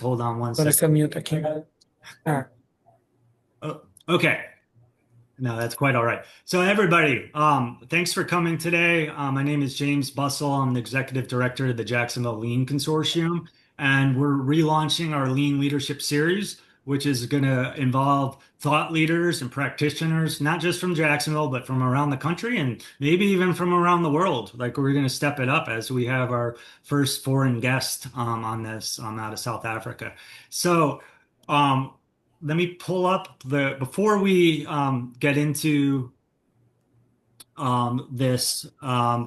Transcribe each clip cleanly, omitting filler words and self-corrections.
Hold on one Agora second. esse mute aqui. Ah, Oh, okay. No, that's quite all right. So everybody, thanks for coming today. My name is James Bussell. I'm the executive director of the Jacksonville Lean Consortium, and we're relaunching our Lean Leadership Series, which is going to involve thought leaders and practitioners, not just from Jacksonville, but from around the country and maybe even from around the world. Like we're going to step it up as we have our first foreign guest on this out of South Africa. So. Um, Let me pull up before we get into this.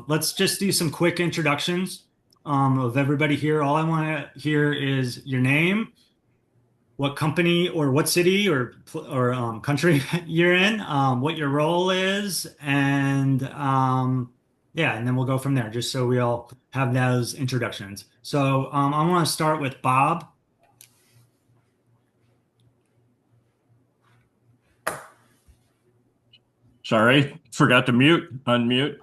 Let's just do some quick introductions of everybody here. All I want to hear is your name, what company or what city or country you're in, what your role is, and yeah, and then we'll go from there. Just so we all have those introductions. So I want to start with Bob. Sorry, forgot to unmute.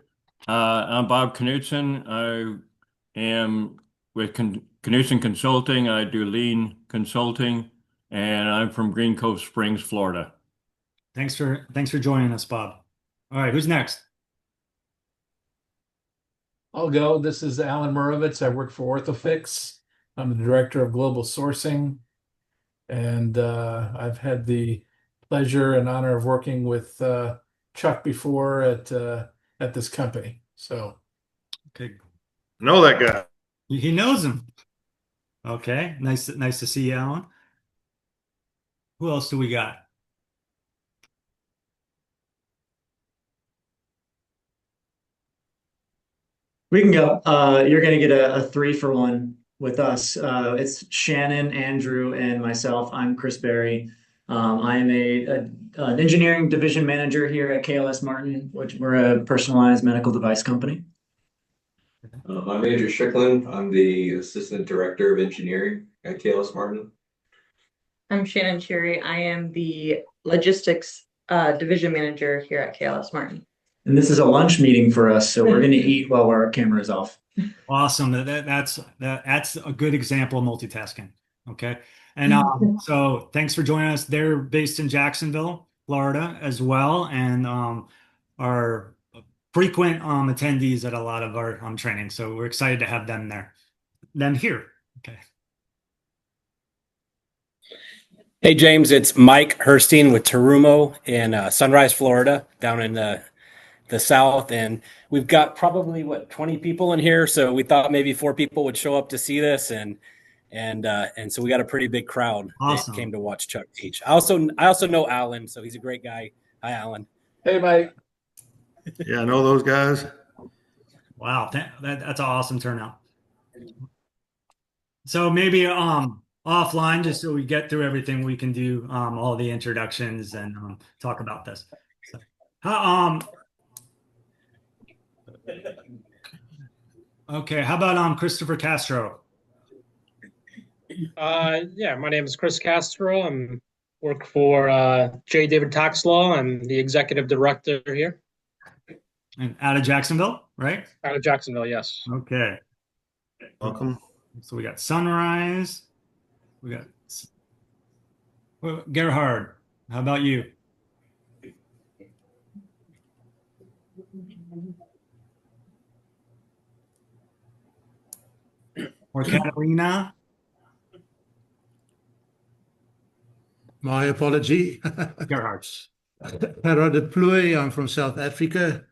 I'm Bob Knutson. I am with Knutson Consulting. I do lean consulting, and I'm from Green Cove Springs, Florida. Thanks for joining us, Bob. All right, who's next? I'll go. This is Alan Morovitz. I work for OrthoFix. I'm the director of global sourcing, and I've had the pleasure and honor of working with Chuck before at this company. So Okay, Know that guy. he knows him. Okay, nice to see you, Alan. Who else do we got? We can go. You're going to get a 3-for-1 with us. It's Shannon, Andrew, and myself. I'm Chris Berry. I am an engineering division manager here at KLS Martin, which we're a personalized medical device company. I'm Andrew Strickland. I'm the Assistant Director of Engineering at KLS Martin. I'm Shannon Cherry. I am the logistics division manager here at KLS Martin. And this is a lunch meeting for us, so we're going to eat while our camera is off. Awesome. That's a good example of multitasking. Okay, and so thanks for joining us. They're based in Jacksonville, Florida, as well, and are frequent attendees at a lot of our training. So we're excited to have them here. Okay. Hey, James, it's Mike Herstein with Terumo in Sunrise, Florida, down in the south. And we've got probably, 20 people in here. So we thought maybe 4 people would show up to see this. And so we got a pretty big crowd Awesome. that came to watch Chuck teach. I also know Alan, so he's a great guy. Hi, Alan. hey, Mike. Yeah, I know those guys. Wow, that's an awesome turnout. So maybe offline, just so we get through everything, we can do all the introductions and talk about this. So, okay, how about Christopher Castro? yeah, my name is Chris Castro. I'm work for J. David Tax Law. I'm the executive director here And out of Jacksonville, right? out of Jacksonville. Yes. Okay. Welcome. So we got Sunrise. We got Gerhard. How about you? Or Catalina? My apology. Gerhard. Gerard Ploy, I'm from South Africa.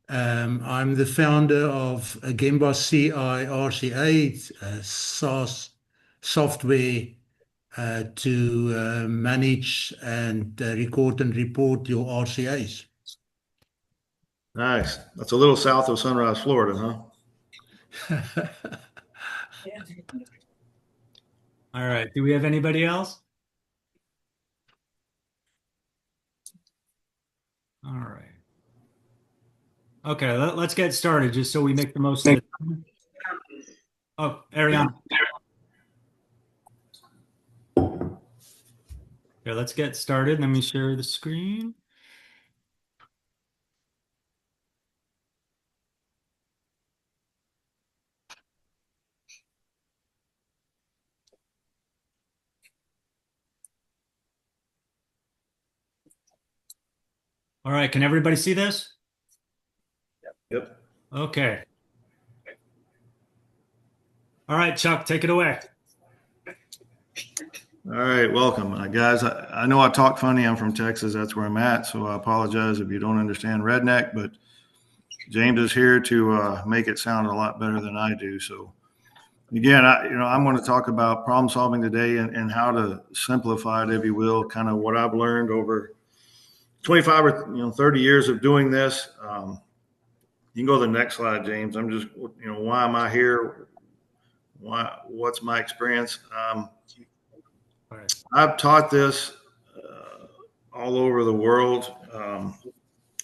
I'm the founder of Gemba CI RCA, SaaS software to manage and record and report your RCAs. Nice. That's a little south of Sunrise, Florida, huh? All right. Do we have anybody else? All right. Okay, let's get started just so we make the most of it. Oh, Ariana. Okay, let's get started. Let me share the screen. All right, can everybody see this? Yep. Okay. All right, Chuck, take it away. All right, welcome, guys. I know I talk funny. I'm from Texas. That's where I'm at. So I apologize if you don't understand redneck, but James is here to make it sound a lot better than I do. So again, I'm going to talk about problem solving today and how to simplify it, if you will, kind of what I've learned over 25 or 30 years of doing this. You can go to the next slide, James. I'm just, why am I here? What's my experience? All right. I've taught this all over the world,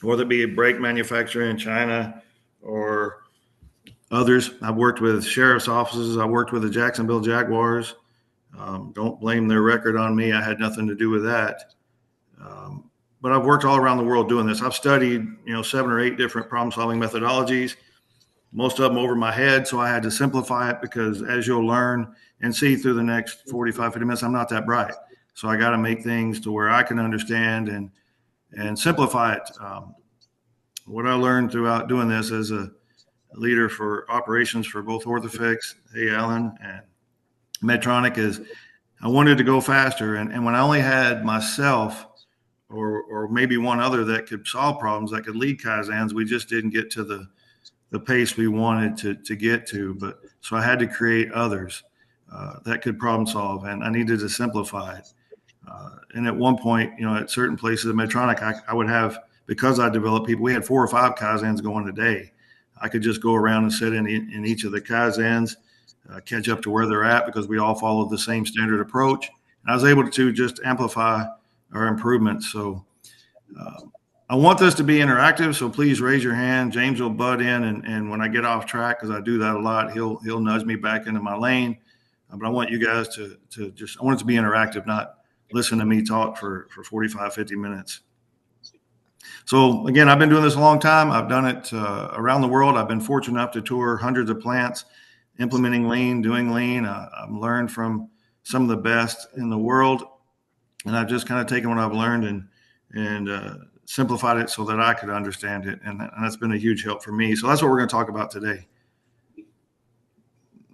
whether it be brake manufacturing in China or others. I've worked with sheriff's offices. I worked with the Jacksonville Jaguars. Don't blame their record on me. I had nothing to do with that. But I've worked all around the world doing this. I've studied, 7 or 8 different problem-solving methodologies, most of them over my head. So I had to simplify it because, as you'll learn and see through the next 45, 50 minutes, I'm not that bright. So I got to make things to where I can understand and simplify it. What I learned throughout doing this as a leader for operations for both Orthofix, Hey Alan, and Medtronic is I wanted to go faster. And when I only had myself or maybe one other that could solve problems, that could lead Kaizens, we just didn't get to the pace we wanted to get to. But so I had to create others that could problem solve, and I needed to simplify it. And at one point, at certain places at Medtronic, I would have, because I developed people, we had 4 or 5 Kaizens going a day. I could just go around and sit in each of the Kaizens, catch up to where they're at, because we all followed the same standard approach. And I was able to just amplify our improvements. So I want this to be interactive, so please raise your hand. James will butt in, and when I get off track, because I do that a lot, he'll nudge me back into my lane. But I want you guys to just, I want it to be interactive, not listen to me talk for 45, 50 minutes. So again, I've been doing this a long time. I've done it around the world. I've been fortunate enough to tour hundreds of plants, implementing lean, doing lean. I've learned from some of the best in the world, and I've just kind of taken what I've learned and simplified it so that I could understand it, and that's been a huge help for me. So that's what we're going to talk about today.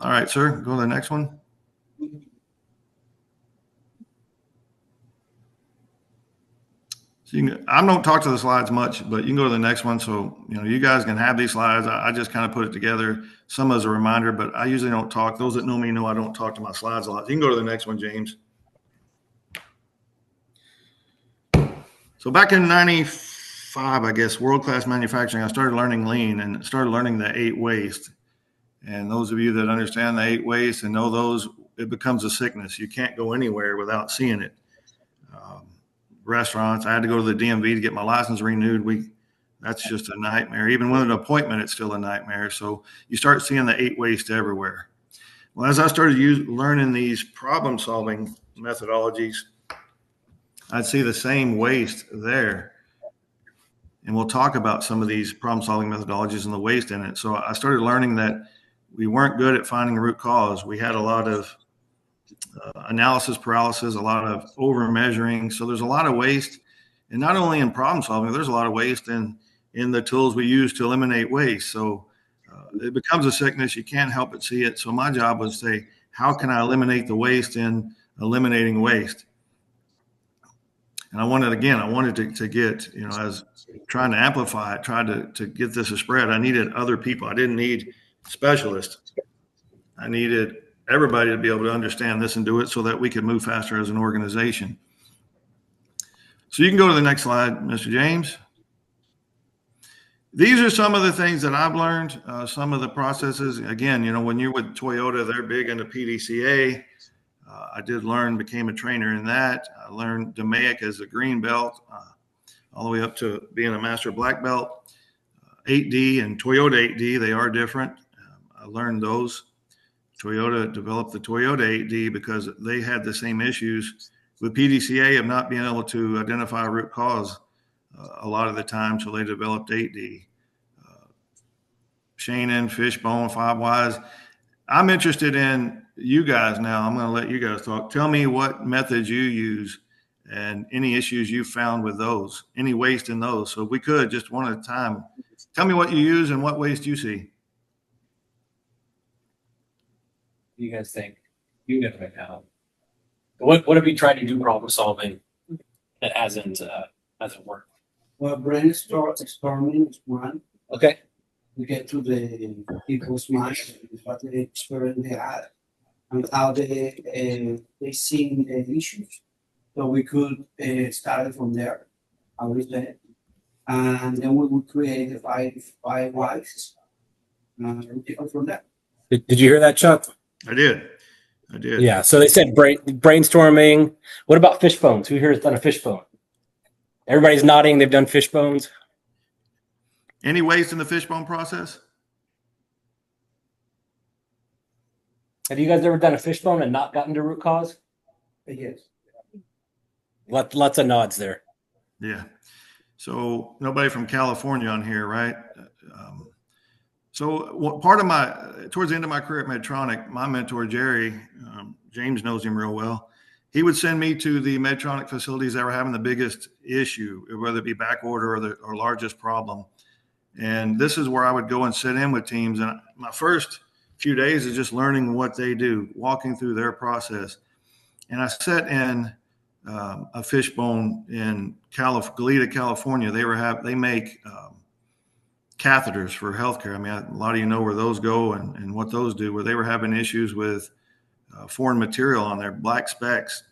All right, sir, go to the next one. So I don't talk to the slides much, but you can go to the next one. So, you guys can have these slides. I just kind of put it together, some as a reminder, but I usually don't talk. Those that know me know I don't talk to my slides a lot. You can go to the next one, James. So back in 95, I guess, world-class manufacturing, I started learning lean and started learning the 8 waste. And those of you that understand the 8 waste and know those, it becomes a sickness. You can't go anywhere without seeing it. Restaurants, I had to go to the DMV to get my license renewed. That's just a nightmare. Even with an appointment, it's still a nightmare. So you start seeing the 8 waste everywhere. Well, as I started learning these problem-solving methodologies, I'd see the same waste there. And we'll talk about some of these problem-solving methodologies and the waste in it. So I started learning that we weren't good at finding the root cause. We had a lot of analysis paralysis, a lot of over measuring. So there's a lot of waste, and not only in problem solving, there's a lot of waste in the tools we use to eliminate waste. So it becomes a sickness. You can't help but see it. So my job was to say, how can I eliminate the waste in eliminating waste? And I wanted to get, as trying to amplify it, tried to get this a spread. I needed other people. I didn't need specialists. I needed everybody to be able to understand this and do it so that we could move faster as an organization. So you can go to the next slide, Mr. James. These are some of the things that I've learned, some of the processes. Again, when you're with Toyota, they're big into PDCA. I did learn, became a trainer in that. I learned DMAIC as a green belt, all the way up to being a master black belt. 8D and Toyota 8D, they are different. I learned those. Toyota developed the Toyota 8D because they had the same issues with PDCA of not being able to identify root cause a lot of the time, so they developed 8D. Shannon, Fishbone, 5Ys. I'm interested in you guys now. I'm going to let you guys talk. Tell me what methods you use and any issues you found with those, any waste in those. So if we could, just one at a time, tell me what you use and what waste you see. What do you guys think? You guys right now. What have you tried to do problem solving that hasn't worked? Well, brainstorming is one. Okay. We get to the people's minds, what the experience they had, and how they seen the issues. So we could start from there, I would say, and then we would create the five whys, and take it from there. Did you hear that, Chuck? I did. Yeah. So they said brainstorming. What about fishbones? Who here has done a fishbone? Everybody's nodding. They've done fishbones. Any waste in the fishbone process? Have you guys ever done a fishbone and not gotten to root cause? Yes. Lots of nods there. Yeah. So nobody from California on here, right? So part of towards the end of my career at Medtronic, my mentor, Jerry, James knows him real well. He would send me to the Medtronic facilities that were having the biggest issue, whether it be back order or largest problem. And this is where I would go and sit in with teams. And my first few days is just learning what they do, walking through their process. And I sat in a fishbone in Goleta, California. They make catheters for healthcare. I mean, a lot of you know where those go and what those do, where they were having issues with foreign material on their black specks.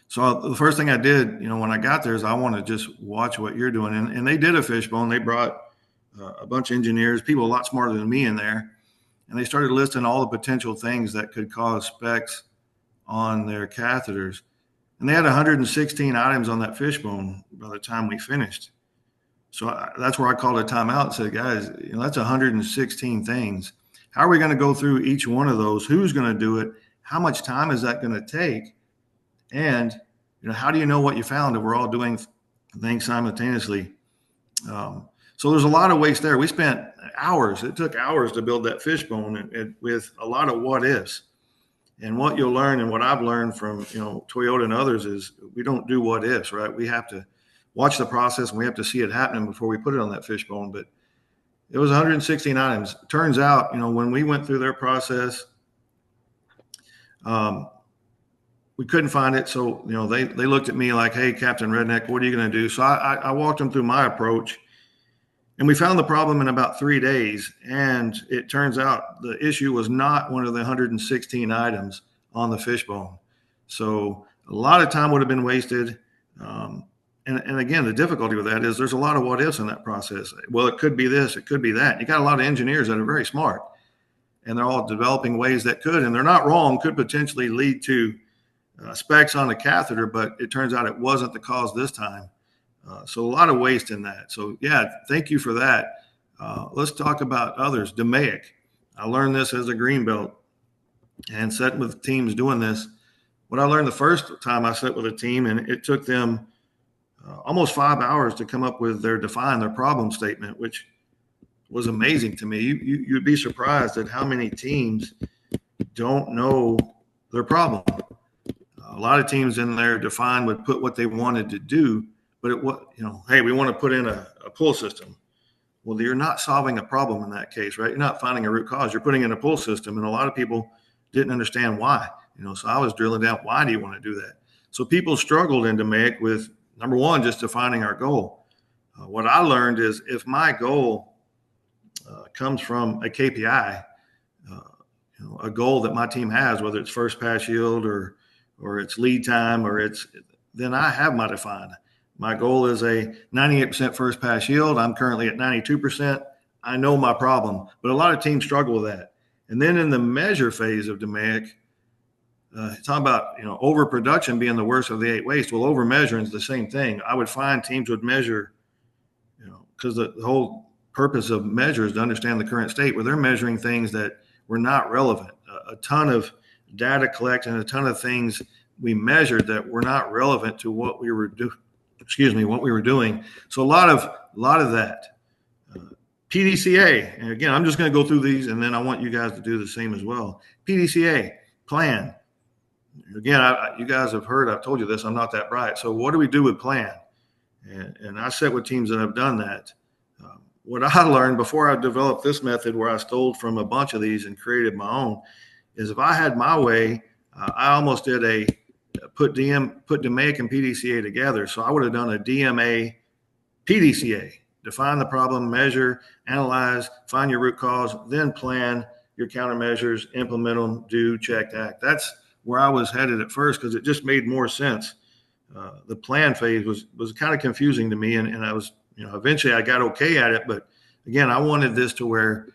So the first thing I did, when I got there is I want to just watch what you're doing. And they did a fishbone. They brought a bunch of engineers, people a lot smarter than me in there. And they started listing all the potential things that could cause specks on their catheters. And they had 116 items on that fishbone by the time we finished. So that's where I called a timeout and said, guys, that's 116 things. How are we going to go through each one of those? Who's going to do it? How much time is that going to take? And, how do you know what you found if we're all doing things simultaneously? So there's a lot of waste there. We spent hours. It took hours to build that fishbone with a lot of what ifs. And what you'll learn and what I've learned from, Toyota and others is we don't do what ifs, right? We have to watch the process and we have to see it happening before we put it on that fishbone. But it was 116 items. Turns out, when we went through their process, we couldn't find it. So, they looked at me like, hey, Captain Redneck, what are you going to do? So I walked them through my approach. And we found the problem in about 3 days. And it turns out the issue was not one of the 116 items on the fishbone. So a lot of time would have been wasted. And again, the difficulty with that is there's a lot of what ifs in that process. Well, it could be this, it could be that. You got a lot of engineers that are very smart and they're all developing ways that could, and they're not wrong, could potentially lead to specs on the catheter, but it turns out it wasn't the cause this time. So a lot of waste in that. So yeah, thank you for that. Let's talk about others. DMAIC. I learned this as a green belt and sat with teams doing this. What I learned the first time I sat with a team, and it took them almost 5 hours to come up with their problem statement, which was amazing to me. You'd be surprised at how many teams don't know their problem. A lot of teams in there would put what they wanted to do, but hey, we want to put in a pull system. Well, you're not solving a problem in that case, right? You're not finding a root cause. You're putting in a pull system, and a lot of people didn't understand why. So I was drilling down, why do you want to do that? So people struggled in DMAIC with, number one, just defining our goal. What I learned is if my goal comes from a KPI, a goal that my team has, whether it's first pass yield or it's lead time then I have my defined. My goal is a 98% first pass yield. I'm currently at 92%. I know my problem, but a lot of teams struggle with that. And then in the measure phase of DMAIC, talking about overproduction being the worst of the 8 waste. Well, over measuring is the same thing. I would find teams would measure, because the whole purpose of measure is to understand the current state, where they're measuring things that were not relevant. A ton of data collected and a ton of things we measured that were not relevant to what we were doing. So a lot of that. PDCA, and again, I'm just going to go through these, and then I want you guys to do the same as well. PDCA, plan. again, you guys have heard, I've told you this, I'm not that bright. So what do we do with plan? And I sit with teams that have done that. What I learned before I developed this method, where I stole from a bunch of these and created my own, is if I had my way, I almost did a put DMAIC and PDCA together. So I would have done a DMA PDCA, define the problem, measure, analyze, find your root cause, then plan your countermeasures, implement them, do, check, act. That's where I was headed at first, because it just made more sense. The plan phase was kind of confusing to me, and I was, eventually I got okay at it. But again, I wanted this to where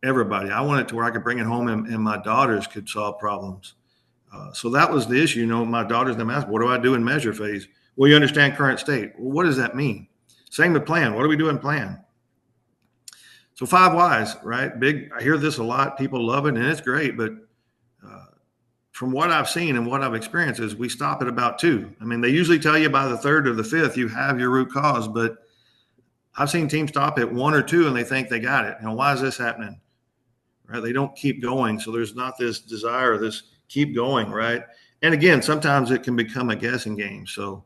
everybody, I wanted to where I could bring it home and my daughters could solve problems. So that was the issue. My daughters, them ask, what do I do in measure phase? Well, you understand current state. Well, what does that mean? Same with plan. What do we do in plan? So 5 whys, right? Big. I hear this a lot. People love it, and it's great. But from what I've seen and what I've experienced is we stop at about 2. I mean, they usually tell you by the 3rd or the 5th you have your root cause, but I've seen teams stop at 1 or 2 and they think they got it. Why is this happening? Right? They don't keep going. So there's not this desire, this keep going, right? And again, sometimes it can become a guessing game. So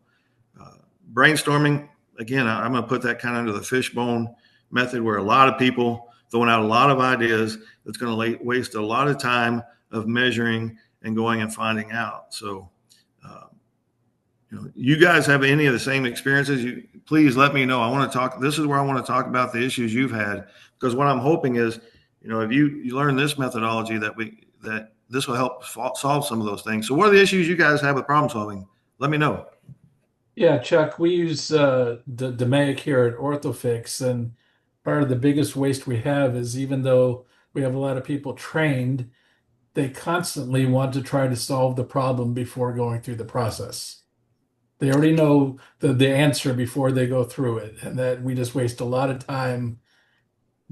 brainstorming, again, I'm going to put that kind of under the fishbone method, where a lot of people throwing out a lot of ideas that's going to waste a lot of time of measuring and going and finding out. So, you guys have any of the same experiences? Please let me know. I want to talk. This is where I want to talk about the issues you've had, because what I'm hoping is, if you learn this methodology, that this will help solve some of those things. So what are the issues you guys have with problem solving? Let me know. Yeah, Chuck, we use the DMAIC here at OrthoFix, and part of the biggest waste we have is, even though we have a lot of people trained, they constantly want to try to solve the problem before going through the process. They already know the answer before they go through it, and that we just waste a lot of time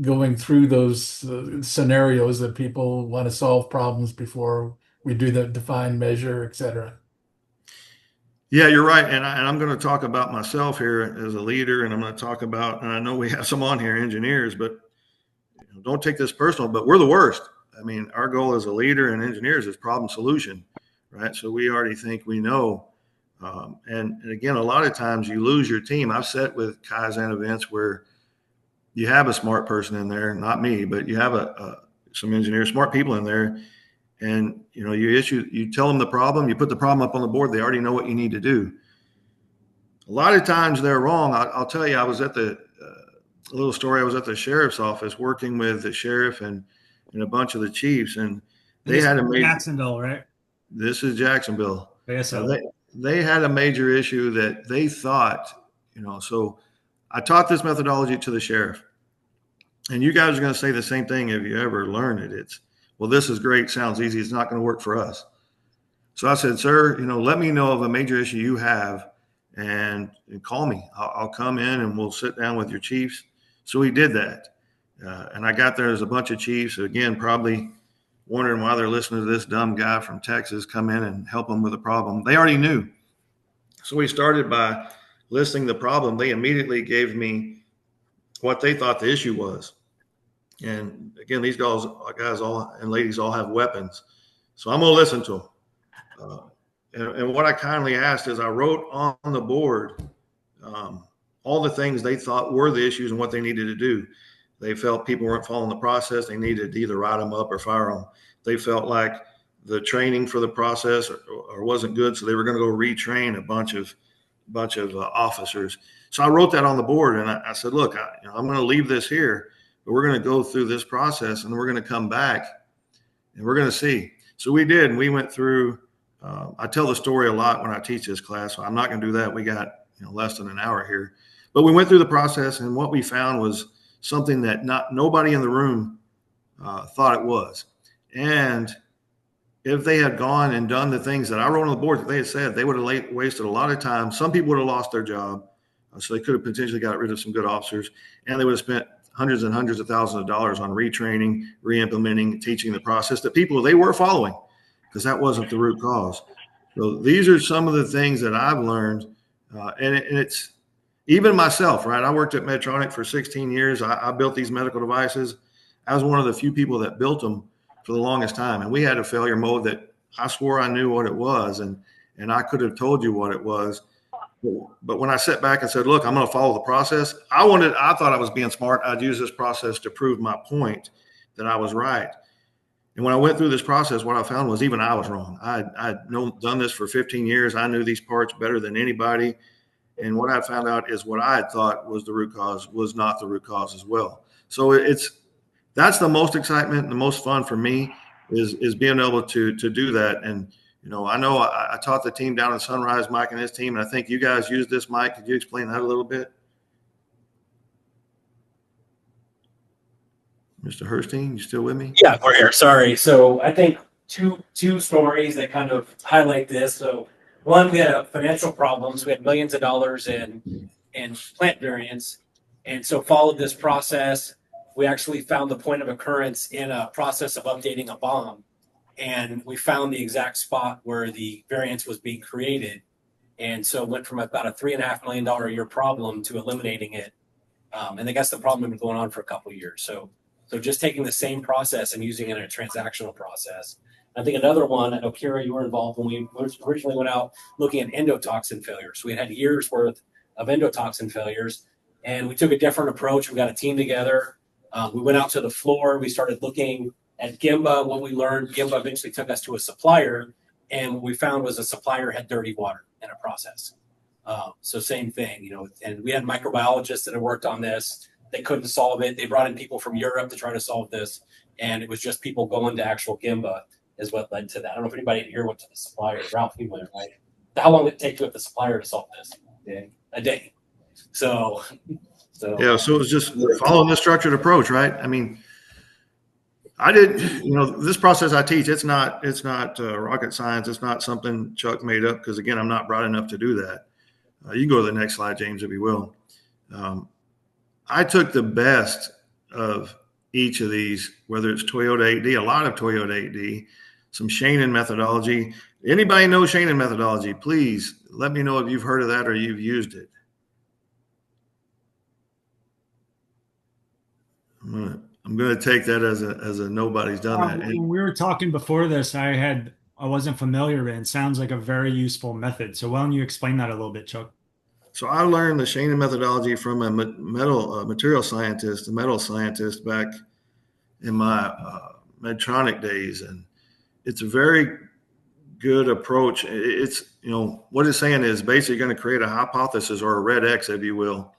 going through those scenarios that people want to solve problems before we do the define, measure, etc. Yeah, you're right. And I'm going to talk about myself here as a leader, and I'm going to talk about, and I know we have some on here, engineers, but don't take this personal, but we're the worst. I mean, our goal as a leader and engineers is problem solution, right? So we already think we know. And again, a lot of times you lose your team. I've sat with Kaizen events where you have a smart person in there, not me, but you have some engineers, smart people in there, and you tell them the problem, you put the problem up on the board, they already know what you need to do. A lot of times they're wrong. I'll tell you, I was at a little story. I was at the sheriff's office working with the sheriff and a bunch of the chiefs, and they had a Jacksonville, right? This is Jacksonville. Yes, so. They had a major issue that they thought, so I taught this methodology to the sheriff, and you guys are going to say the same thing if you ever learn it. It's, well, this is great, sounds easy, it's not going to work for us. So I said, sir, let me know of a major issue you have and call me. I'll come in and we'll sit down with your chiefs. So he did that. And I got there, there's a bunch of chiefs, again, probably wondering why they're listening to this dumb guy from Texas come in and help them with a problem. They already knew. So we started by listing the problem. They immediately gave me what they thought the issue was. And again, these guys all and ladies all have weapons. So I'm going to listen to them. And what I kindly asked is I wrote on the board all the things they thought were the issues and what they needed to do. They felt people weren't following the process. They needed to either write them up or fire them. They felt like the training for the process or wasn't good, so they were going to go retrain a bunch of officers. So I wrote that on the board, and I said, look, I'm going to leave this here, but we're going to go through this process, and we're going to come back, and we're going to see. So we did, and we went through. I tell the story a lot when I teach this class, so I'm not going to do that. We got less than an hour here, but we went through the process, and what we found was something that nobody in the room thought it was. And if they had gone and done the things that I wrote on the board that they had said, they would have wasted a lot of time. Some people would have lost their job. So they could have potentially got rid of some good officers, and they would have spent hundreds and hundreds of thousands of dollars on retraining, re-implementing, teaching the process that people they were following, because that wasn't the root cause. So these are some of the things that I've learned. And it's even myself, right? I worked at Medtronic for 16 years. I built these medical devices. I was one of the few people that built them for the longest time. And we had a failure mode that I swore I knew what it was, and I could have told you what it was. But when I sat back and said, look, I'm going to follow the process, I thought I was being smart. I'd use this process to prove my point that I was right. And when I went through this process, what I found was even I was wrong. I'd done this for 15 years. I knew these parts better than anybody. And what I found out is what I had thought was the root cause was not the root cause as well. So that's the most excitement and the most fun for me is being able to do that. And I know I taught the team down in Sunrise, Mike and his team, and I think you guys used this. Mike, could you explain that a little bit? Mr. Herstein, you still with me? Yeah, we're here. Sorry. So I think two stories that kind of highlight this. So one, we had financial problems. We had millions of dollars in plant variants, and so followed this process. We actually found the point of occurrence in a process of updating a bomb, and we found the exact spot where the variance was being created. And so it went from about a $3.5 million a year problem to eliminating it. And I guess the problem had been going on for a couple of years. So just taking the same process and using it in a transactional process. I think another one, I know Kira, you were involved when we originally went out looking at endotoxin failures. We had years worth of endotoxin failures, and we took a different approach. We got a team together. We went out to the floor. We started looking at Gemba. What we learned, Gemba eventually took us to a supplier, and what we found was a supplier had dirty water in a process. So same thing, and we had microbiologists that had worked on this. They couldn't solve it. They brought in people from Europe to try to solve this, and it was just people going to actual Gemba is what led to that. I don't know if anybody here went to the supplier. Ralph, you went, right? How long did it take to get the supplier to solve this? A day. So yeah. So it was just following this structured approach, right? I mean, I did. This process I teach. It's not rocket science. It's not something Chuck made up. Because again, I'm not bright enough to do that. You can go to the next slide, James, if you will. I took the best of each of these, whether it's Toyota 8D, a lot of Toyota 8D, some Shannon methodology. Anybody know Shannon methodology? Please let me know if you've heard of that or you've used it. I'm going to take that as a nobody's done that. When we were talking before this, I wasn't familiar with it. It sounds like a very useful method. So why don't you explain that a little bit, Chuck? So I learned the Shannon methodology from a material scientist, a metal scientist back in my Medtronic days. And it's a very good approach. It's, what it's saying is basically going to create a hypothesis or a red X, if you will.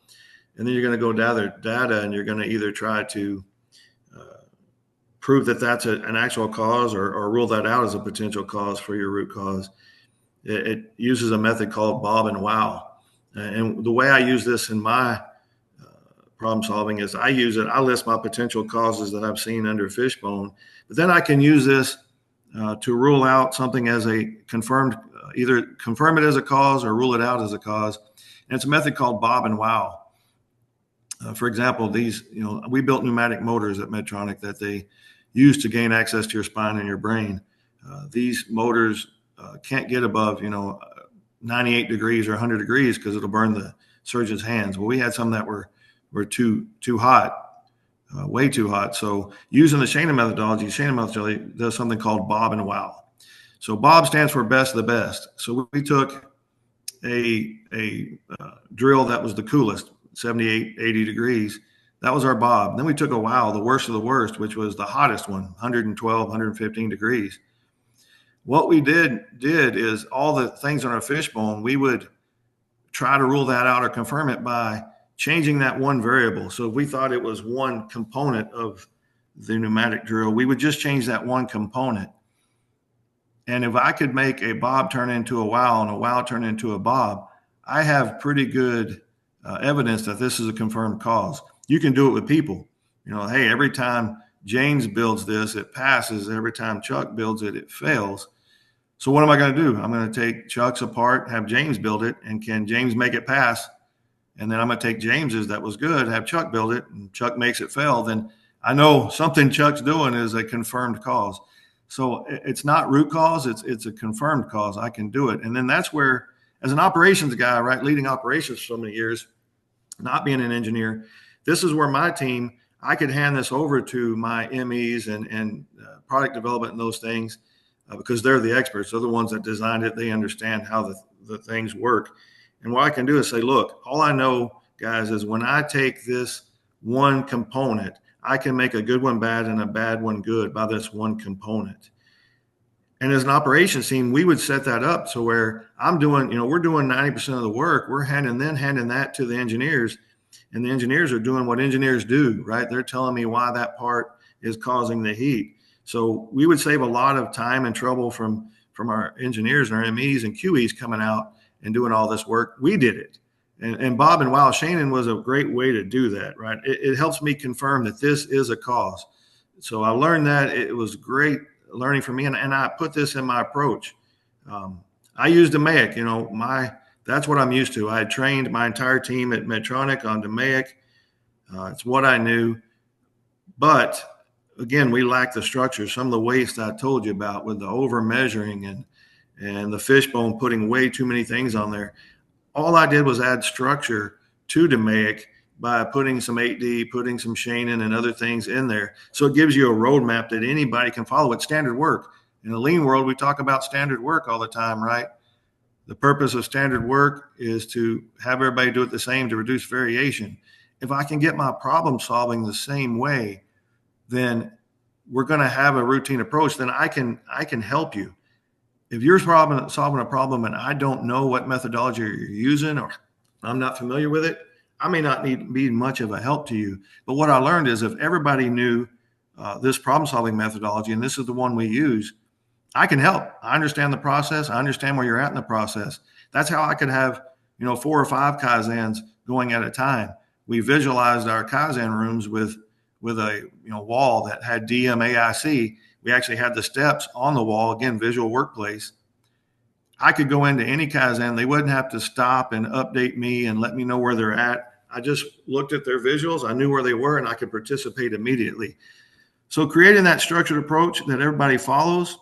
And then you're going to go gather data and you're going to either try to prove that that's an actual cause or rule that out as a potential cause for your root cause. It uses a method called Bob and Wow. And the way I use this in my problem solving is I list my potential causes that I've seen under fishbone, but then I can use this to rule out something as a confirmed, either confirm it as a cause or rule it out as a cause. And it's a method called Bob and Wow. For example, these, we built pneumatic motors at Medtronic that they use to gain access to your spine and your brain. These motors can't get above, 98 degrees or 100 degrees because it'll burn the surgeon's hands. Well, we had some that were too hot, way too hot. So using the Shannon methodology does something called Bob and Wow. So Bob stands for best of the best. So we took a drill that was the coolest, 78, 80 degrees. That was our Bob. Then we took a Wow, the worst of the worst, which was the hottest one, 112, 115 degrees. What we did is all the things on our fishbone, we would try to rule that out or confirm it by changing that one variable. So if we thought it was one component of the pneumatic drill, we would just change that one component. And if I could make a Bob turn into a Wow and a Wow turn into a Bob, I have pretty good evidence that this is a confirmed cause. You can do it with people. Hey, every time James builds this, it passes. Every time Chuck builds it, it fails. So what am I going to do? I'm going to take Chuck's apart, have James build it, and can James make it pass? And then I'm going to take James's that was good, have Chuck build it, and Chuck makes it fail. Then I know something Chuck's doing is a confirmed cause. So it's not root cause, it's a confirmed cause. I can do it. And then that's where, as an operations guy, right, leading operations for so many years, not being an engineer, this is where my team, I could hand this over to my MEs and product development and those things. because they're the experts. They're the ones that designed it. They understand how the things work. And what I can do is say, look, all I know, guys, is when I take this one component, I can make a good one bad and a bad one good by this one component. And as an operations team, we would set that up so where I'm doing, we're doing 90% of the work. We're handing that to the engineers, and the engineers are doing what engineers do, right? They're telling me why that part is causing the heat. So we would save a lot of time and trouble from our engineers and our MEs and QEs coming out and doing all this work. We did it. And Bob and Wow Shannon was a great way to do that, right? It helps me confirm that this is a cause. So I learned that. It was great learning for me, and I put this in my approach. I used DMAIC, that's what I'm used to. I had trained my entire team at Medtronic on DMAIC. It's what I knew. But again, we lack the structure. Some of the waste I told you about with the over measuring and the fishbone putting way too many things on there. All I did was add structure to DMAIC by putting some 8D, putting some Shannon and other things in there. So it gives you a roadmap that anybody can follow. It's standard work. In the lean world, we talk about standard work all the time, right? The purpose of standard work is to have everybody do it the same to reduce variation. If I can get my problem solving the same way, then we're going to have a routine approach. Then I can help you. If you're solving a problem and I don't know what methodology you're using, or I'm not familiar with it, I may not be much of a help to you. But what I learned is if everybody knew this problem-solving methodology, and this is the one we use, I can help. I understand the process. I understand where you're at in the process. That's how I could have, 4 or 5 Kaizens going at a time. We visualized our Kaizen rooms with a wall that had DMAIC. We actually had the steps on the wall, again, visual workplace. I could go into any Kaizen. They wouldn't have to stop and update me and let me know where they're at. I just looked at their visuals. I knew where they were, and I could participate immediately. So creating that structured approach that everybody follows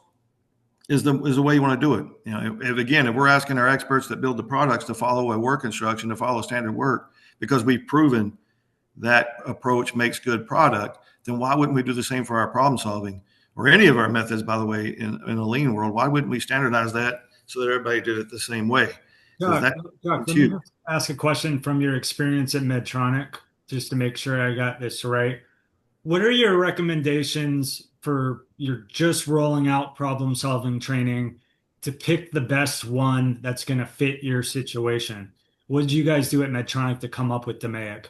is the way you want to do it. If we're asking our experts that build the products to follow a work instruction, to follow standard work, because we've proven that approach makes good product, then why wouldn't we do the same for our problem solving or any of our methods, by the way, in a lean world? Why wouldn't we standardize that so that everybody did it the same way? Chuck, let me just ask a question from your experience at Medtronic, just to make sure I got this right. What are your recommendations for you're just rolling out problem solving training to pick the best one that's going to fit your situation? What did you guys do at Medtronic to come up with DMAIC?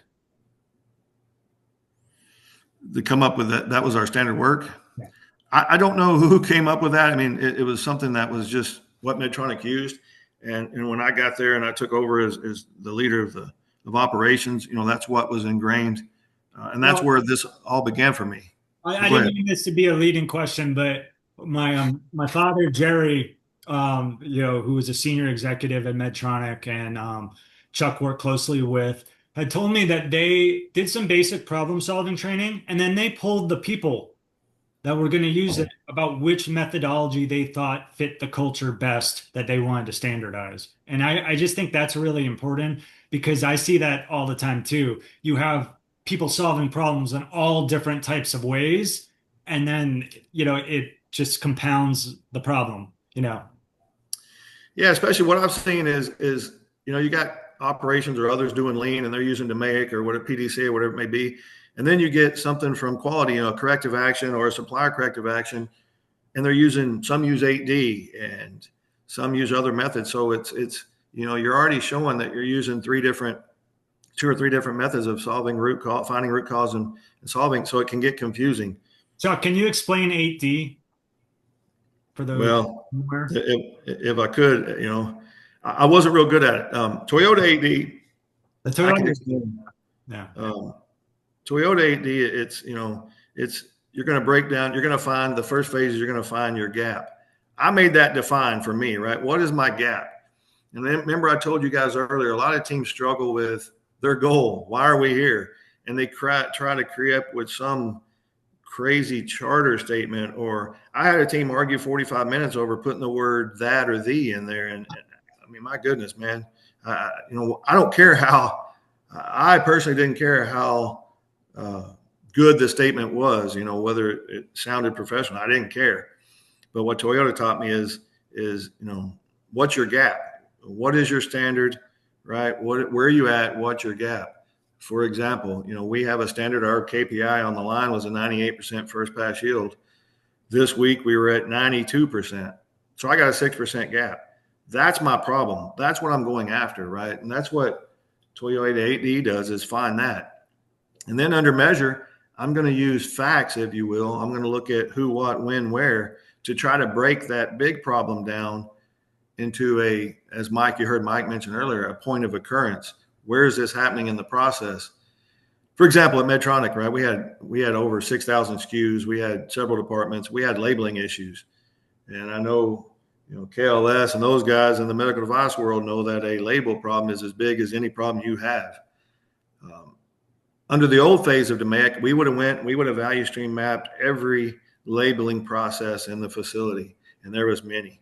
To come up with that was our standard work. Yeah. I don't know who came up with that. I mean, it was something that was just what Medtronic used. And when I got there and I took over as the leader of operations, that's what was ingrained. And that's where this all began for me. I didn't mean this to be a leading question, but my father, Jerry, who was a senior executive at Medtronic and Chuck worked closely with, had told me that they did some basic problem solving training, and then they pulled the people that were going to use it about which methodology they thought fit the culture best that they wanted to standardize. And I just think that's really important because I see that all the time too. You have people solving problems in all different types of ways, and then, it just compounds the problem, Yeah, especially what I've seen is you got operations or others doing lean and they're using DMAIC or whatever, PDCA or whatever it may be. And then you get something from quality, corrective action or a supplier corrective action, and some use 8D and some use other methods. So it's you're already showing that you're using 2 or 3 different methods of solving finding root cause and solving. So it can get confusing. Chuck, can you explain 8D for those? Well, if I could, I wasn't real good at it. Toyota 8D. The Toyota. Yeah. Toyota 8D, it's you're going to break down. You're going to find the first phase. You're going to find your gap. I made that define for me, right? What is my gap? And then remember, I told you guys earlier, a lot of teams struggle with their goal. Why are we here? And they try to create with some crazy charter statement. Or I had a team argue 45 minutes over putting the word that or the in there. And I mean, my goodness, man, I don't care how. I personally didn't care how good the statement was, whether it sounded professional. I didn't care. But what Toyota taught me is, what's your gap? What is your standard, right? Where are you at? What's your gap? For example, we have a standard, our KPI on the line was a 98% first pass yield. This week we were at 92%. So I got a 6% gap. That's my problem. That's what I'm going after, right? And that's what Toyota 8D does, is find that. And then under measure, I'm going to use facts, if you will. I'm going to look at who, what, when, where to try to break that big problem down into as you heard Mike mention earlier, a point of occurrence. Where is this happening in the process? For example, at Medtronic, right, we had over 6,000 SKUs. We had several departments. We had labeling issues. And I know, KLS and those guys in the medical device world know that a label problem is as big as any problem you have. Under the old phase of DMAIC, we would have value stream mapped every labeling process in the facility, and there was many.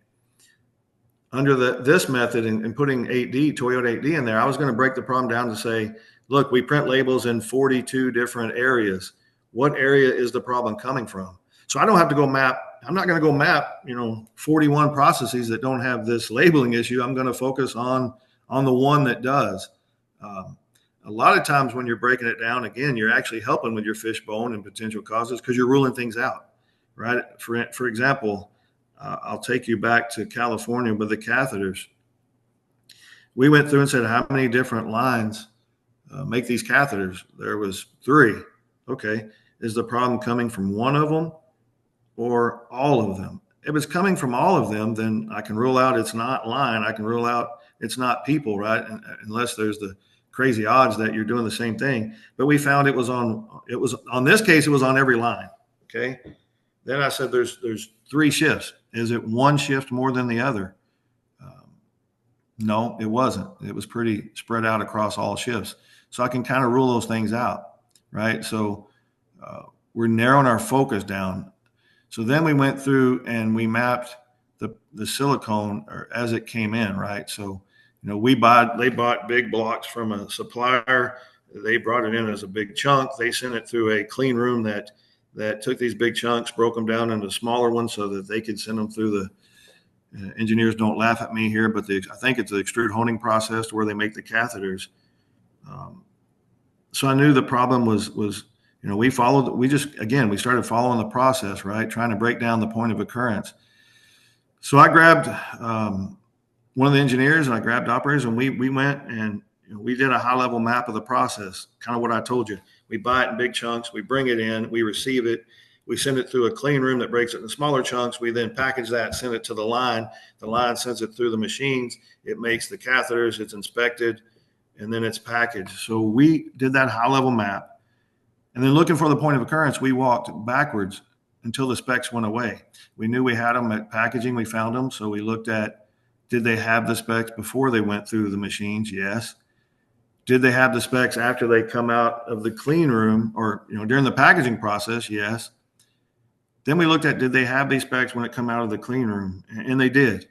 Under this method and putting Toyota 8D in there, I was going to break the problem down to say, look, we print labels in 42 different areas. What area is the problem coming from? So I don't have to go map. I'm not going to go map, 41 processes that don't have this labeling issue. I'm going to focus on the one that does. A lot of times when you're breaking it down, again, you're actually helping with your fishbone and potential causes because you're ruling things out, right? For example, I'll take you back to California with the catheters. We went through and said, how many different lines make these catheters? There was 3. Okay. Is the problem coming from one of them or all of them? If it's coming from all of them, then I can rule out it's not line. I can rule out it's not people, right? Unless there's the crazy odds that you're doing the same thing. But we found it was on this case, it was on every line. Okay. Then I said, there's 3 shifts. Is it one shift more than the other? No, it wasn't. It was pretty spread out across all shifts. So I can kind of rule those things out, right? So we're narrowing our focus down. So then we went through and we mapped the silicone or as it came in, right? So, they bought big blocks from a supplier. They brought it in as a big chunk. They sent it through a clean room that took these big chunks, broke them down into smaller ones so that they could send them through the engineers don't laugh at me here, but I think it's the extrude honing process where they make the catheters. So I knew the problem was, we started following the process, right? Trying to break down the point of occurrence. So I grabbed one of the engineers and I grabbed operators and we went and we did a high level map of the process, kind of what I told you. We buy it in big chunks, we bring it in, we receive it, we send it through a clean room that breaks it into smaller chunks. We then package that, send it to the line. The line sends it through the machines. It makes the catheters, it's inspected, and then it's packaged. So we did that high level map. And then looking for the point of occurrence, we walked backwards until the specs went away. We knew we had them at packaging. We found them. So we looked at, did they have the specs before they went through the machines? Yes. Did they have the specs after they come out of the clean room or, during the packaging process? Yes. Then we looked at, did they have these specs when it come out of the clean room? And they did.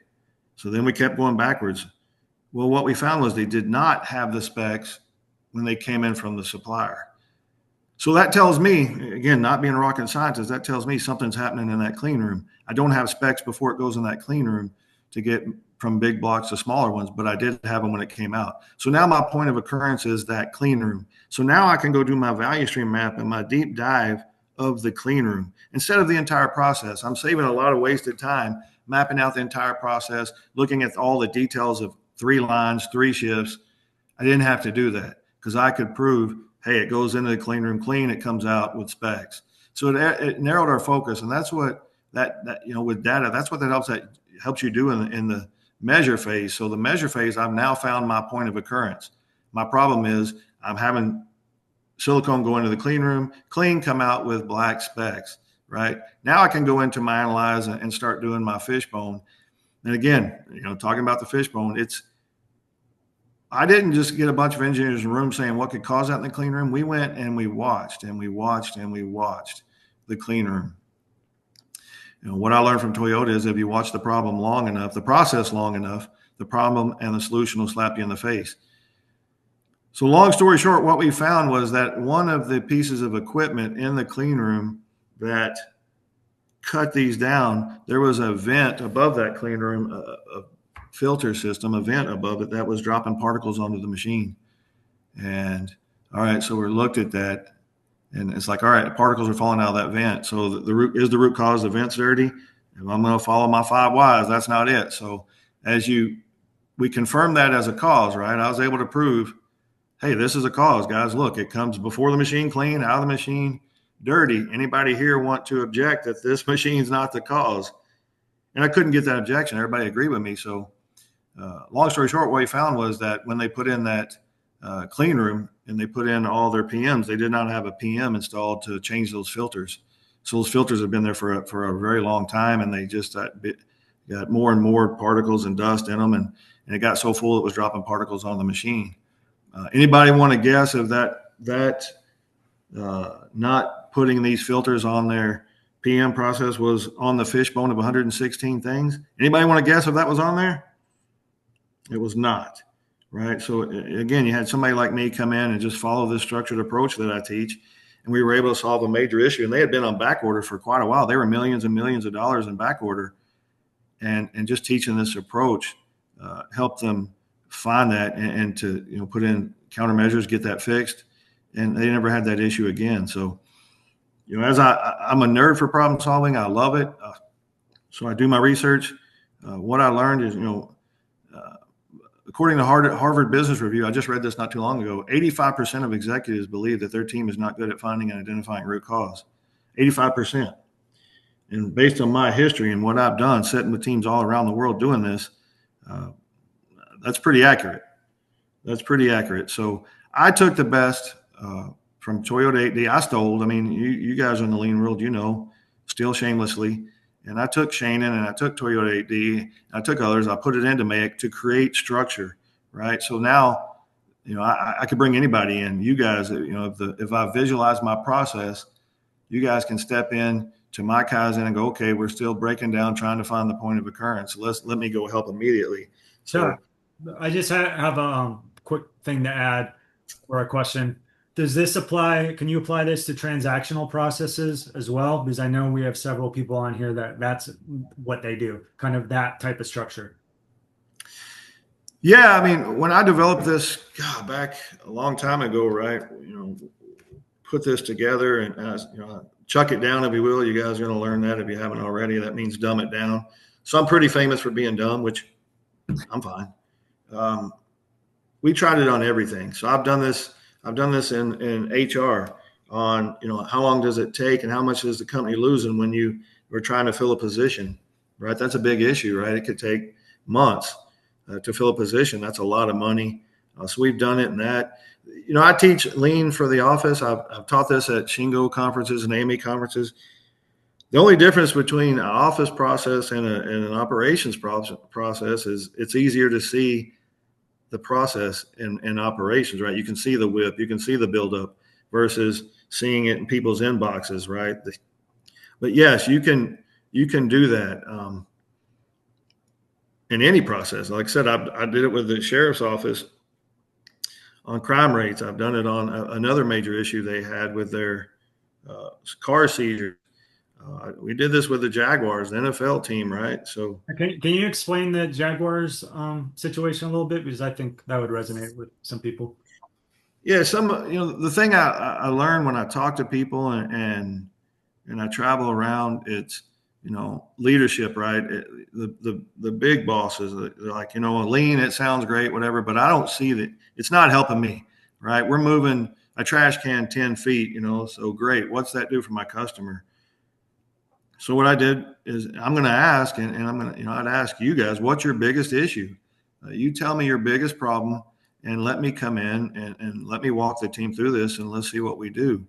So then we kept going backwards. Well, what we found was they did not have the specs when they came in from the supplier. So that tells me, again, not being a rocket scientist, that tells me something's happening in that clean room. I don't have specs before it goes in that clean room to get from big blocks to smaller ones, but I did have them when it came out. So now my point of occurrence is that clean room. So now I can go do my value stream map and my deep dive of the clean room instead of the entire process. I'm saving a lot of wasted time mapping out the entire process, looking at all the details of 3 lines, 3 shifts. I didn't have to do that because I could prove, hey, it goes into the clean room clean, it comes out with specs. So it narrowed our focus, and that's what that with data, that's what that helps you do in the measure phase. So the measure phase, I've now found my point of occurrence. My problem is I'm having silicone go into the clean room, clean, come out with black specs, right? Now I can go into my analyze and start doing my fishbone. And again, talking about the fishbone, I didn't just get a bunch of engineers in the room saying what could cause that in the clean room. We went and we watched and we watched and we watched the clean room. What I learned from Toyota is if you watch the problem long enough, the process long enough, the problem and the solution will slap you in the face. So long story short, what we found was that one of the pieces of equipment in the clean room that cut these down, there was a vent above that clean room, a filter system, a vent above it that was dropping particles onto the machine. And all right, so we looked at that, and it's like, all right, particles are falling out of that vent. So the root cause the vent's dirty? If I'm going to follow my 5 whys, that's not it. So we confirmed that as a cause, right? I was able to prove, hey, this is a cause, guys. Look, it comes before the machine clean, out of the machine dirty. Anybody here want to object that this machine's not the cause? And I couldn't get that objection. Everybody agreed with me. So long story short, what we found was that when they put in that clean room and they put in all their PMs, they did not have a PM installed to change those filters. So those filters have been there for a very long time, and they just got more and more particles and dust in them, and it got so full it was dropping particles on the machine. Anybody want to guess if that not putting these filters on their PM process was on the fishbone of 116 things? Anybody want to guess if that was on there? It was not, right? So again, you had somebody like me come in and just follow this structured approach that I teach, and we were able to solve a major issue. And they had been on back order for quite a while. They were millions and millions of dollars in back order, and just teaching this approach helped them find that and to put in countermeasures, get that fixed, and they never had that issue again. So as I'm a nerd for problem solving, I love it. So I do my research. What I learned is according to Harvard Business Review, I just read this not too long ago, 85% of executives believe that their team is not good at finding and identifying root cause. 85%. And based on my history and what I've done, sitting with teams all around the world doing this, that's pretty accurate. That's pretty accurate. So I took the best from Toyota 8D. I stole. I mean, you guys are in the lean world, steal shamelessly. And I took Shannon and I took Toyota 8D. And I took others. I put it into MAIC to create structure, right? So now, I could bring anybody in. You guys, if I visualize my process, you guys can step in to my Kaizen and go, okay, we're still breaking down, trying to find the point of occurrence. Let me go help immediately. So I just have a quick thing to add or a question. Does this apply? Can you apply this to transactional processes as well? Because I know we have several people on here that's what they do, kind of that type of structure. Yeah, I mean, when I developed this, back a long time ago, right? Put this together and chuck it down, if you will. You guys are going to learn that if you haven't already. That means dumb it down. So I'm pretty famous for being dumb, which I'm fine. We tried it on everything. So I've done this in HR on, how long does it take and how much is the company losing when you were trying to fill a position, right? That's a big issue, right? It could take months to fill a position. That's a lot of money. So we've done it in that. I teach lean for the office. I've taught this at Shingo conferences and AME conferences. The only difference between an office process and an operations process is it's easier to see the process in operations, right? You can see the whip, you can see the buildup versus seeing it in people's inboxes, right? But yes, you can do that in any process. Like I said, I did it with the sheriff's office on crime rates. I've done it on another major issue they had with their car seizure. We did this with the Jaguars, the NFL team, right? So can you explain the Jaguars situation a little bit? Because I think that would resonate with some people. Yeah, the thing I learned when I talk to people and I travel around, it's leadership, right? The big bosses, they're like, lean, it sounds great, whatever, but I don't see that. It's not helping me, right? We're moving a trash can 10 feet, so great. What's that do for my customer? So what I did is I'm going to ask, and I'm going to, I'd ask you guys, what's your biggest issue? You tell me your biggest problem and let me come in and let me walk the team through this and let's see what we do.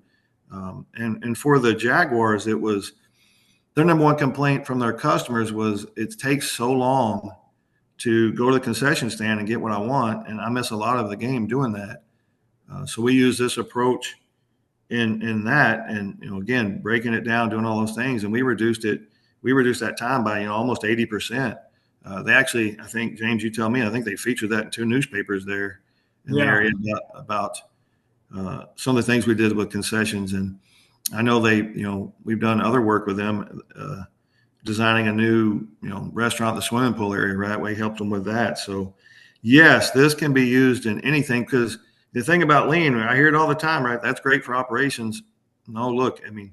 And for the Jaguars, it was their number one complaint from their customers was it takes so long to go to the concession stand and get what I want. And I miss a lot of the game doing that. So we use this approach in that, and again, breaking it down, doing all those things, and we reduced that time by almost 80%. They actually, I think, James, you tell me, I think they featured that in 2 newspapers there in the area about some of the things we did with concessions. And I know we've done other work with them, designing a new, restaurant, the swimming pool area, right? We helped them with that. So yes, this can be used in anything, because the thing about lean, I hear it all the time, right? That's great for operations. No, look, I mean,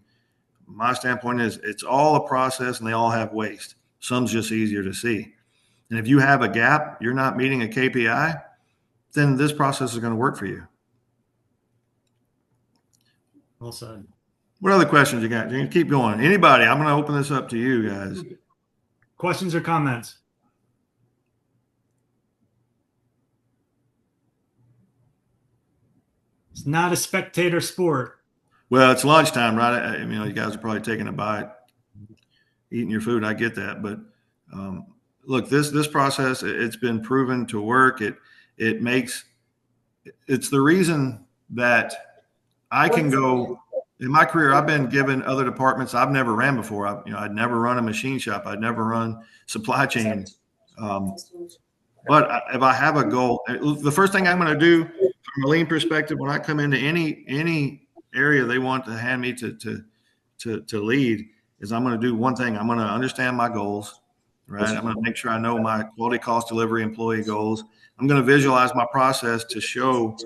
my standpoint is it's all a process and they all have waste. Some's just easier to see. And if you have a gap, you're not meeting a KPI, then this process is going to work for you. Well said. What other questions you got, James? Keep going. Anybody? I'm going to open this up to you guys. Questions or comments? It's not a spectator sport. Well, it's lunchtime, right? I mean, you guys are probably taking a bite, eating your food. I get that, but look, this process, it's been proven to work. It's the reason that I can go in my career. I've been given other departments I've never ran before. I'd never run a machine shop. I'd never run supply chain. But if I have a goal, the first thing I'm going to do from a lean perspective, when I come into any area they want to hand me to lead, is I'm going to do one thing. I'm going to understand my goals, right? I'm going to make sure I know my quality, cost, delivery, employee goals. I'm going to visualize my process to show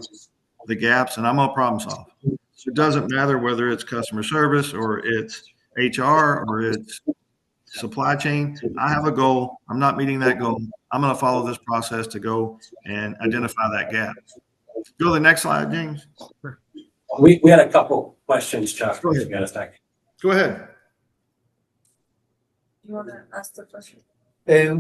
the gaps, and I'm going to problem solve. So it doesn't matter whether it's customer service or it's HR or it's supply chain. I have a goal. I'm not meeting that goal. I'm going to follow this process to go and identify that gap. Go to the next slide, James. We had a couple questions, Chuck. Go ahead. You got a second. Go ahead. You want to ask the question?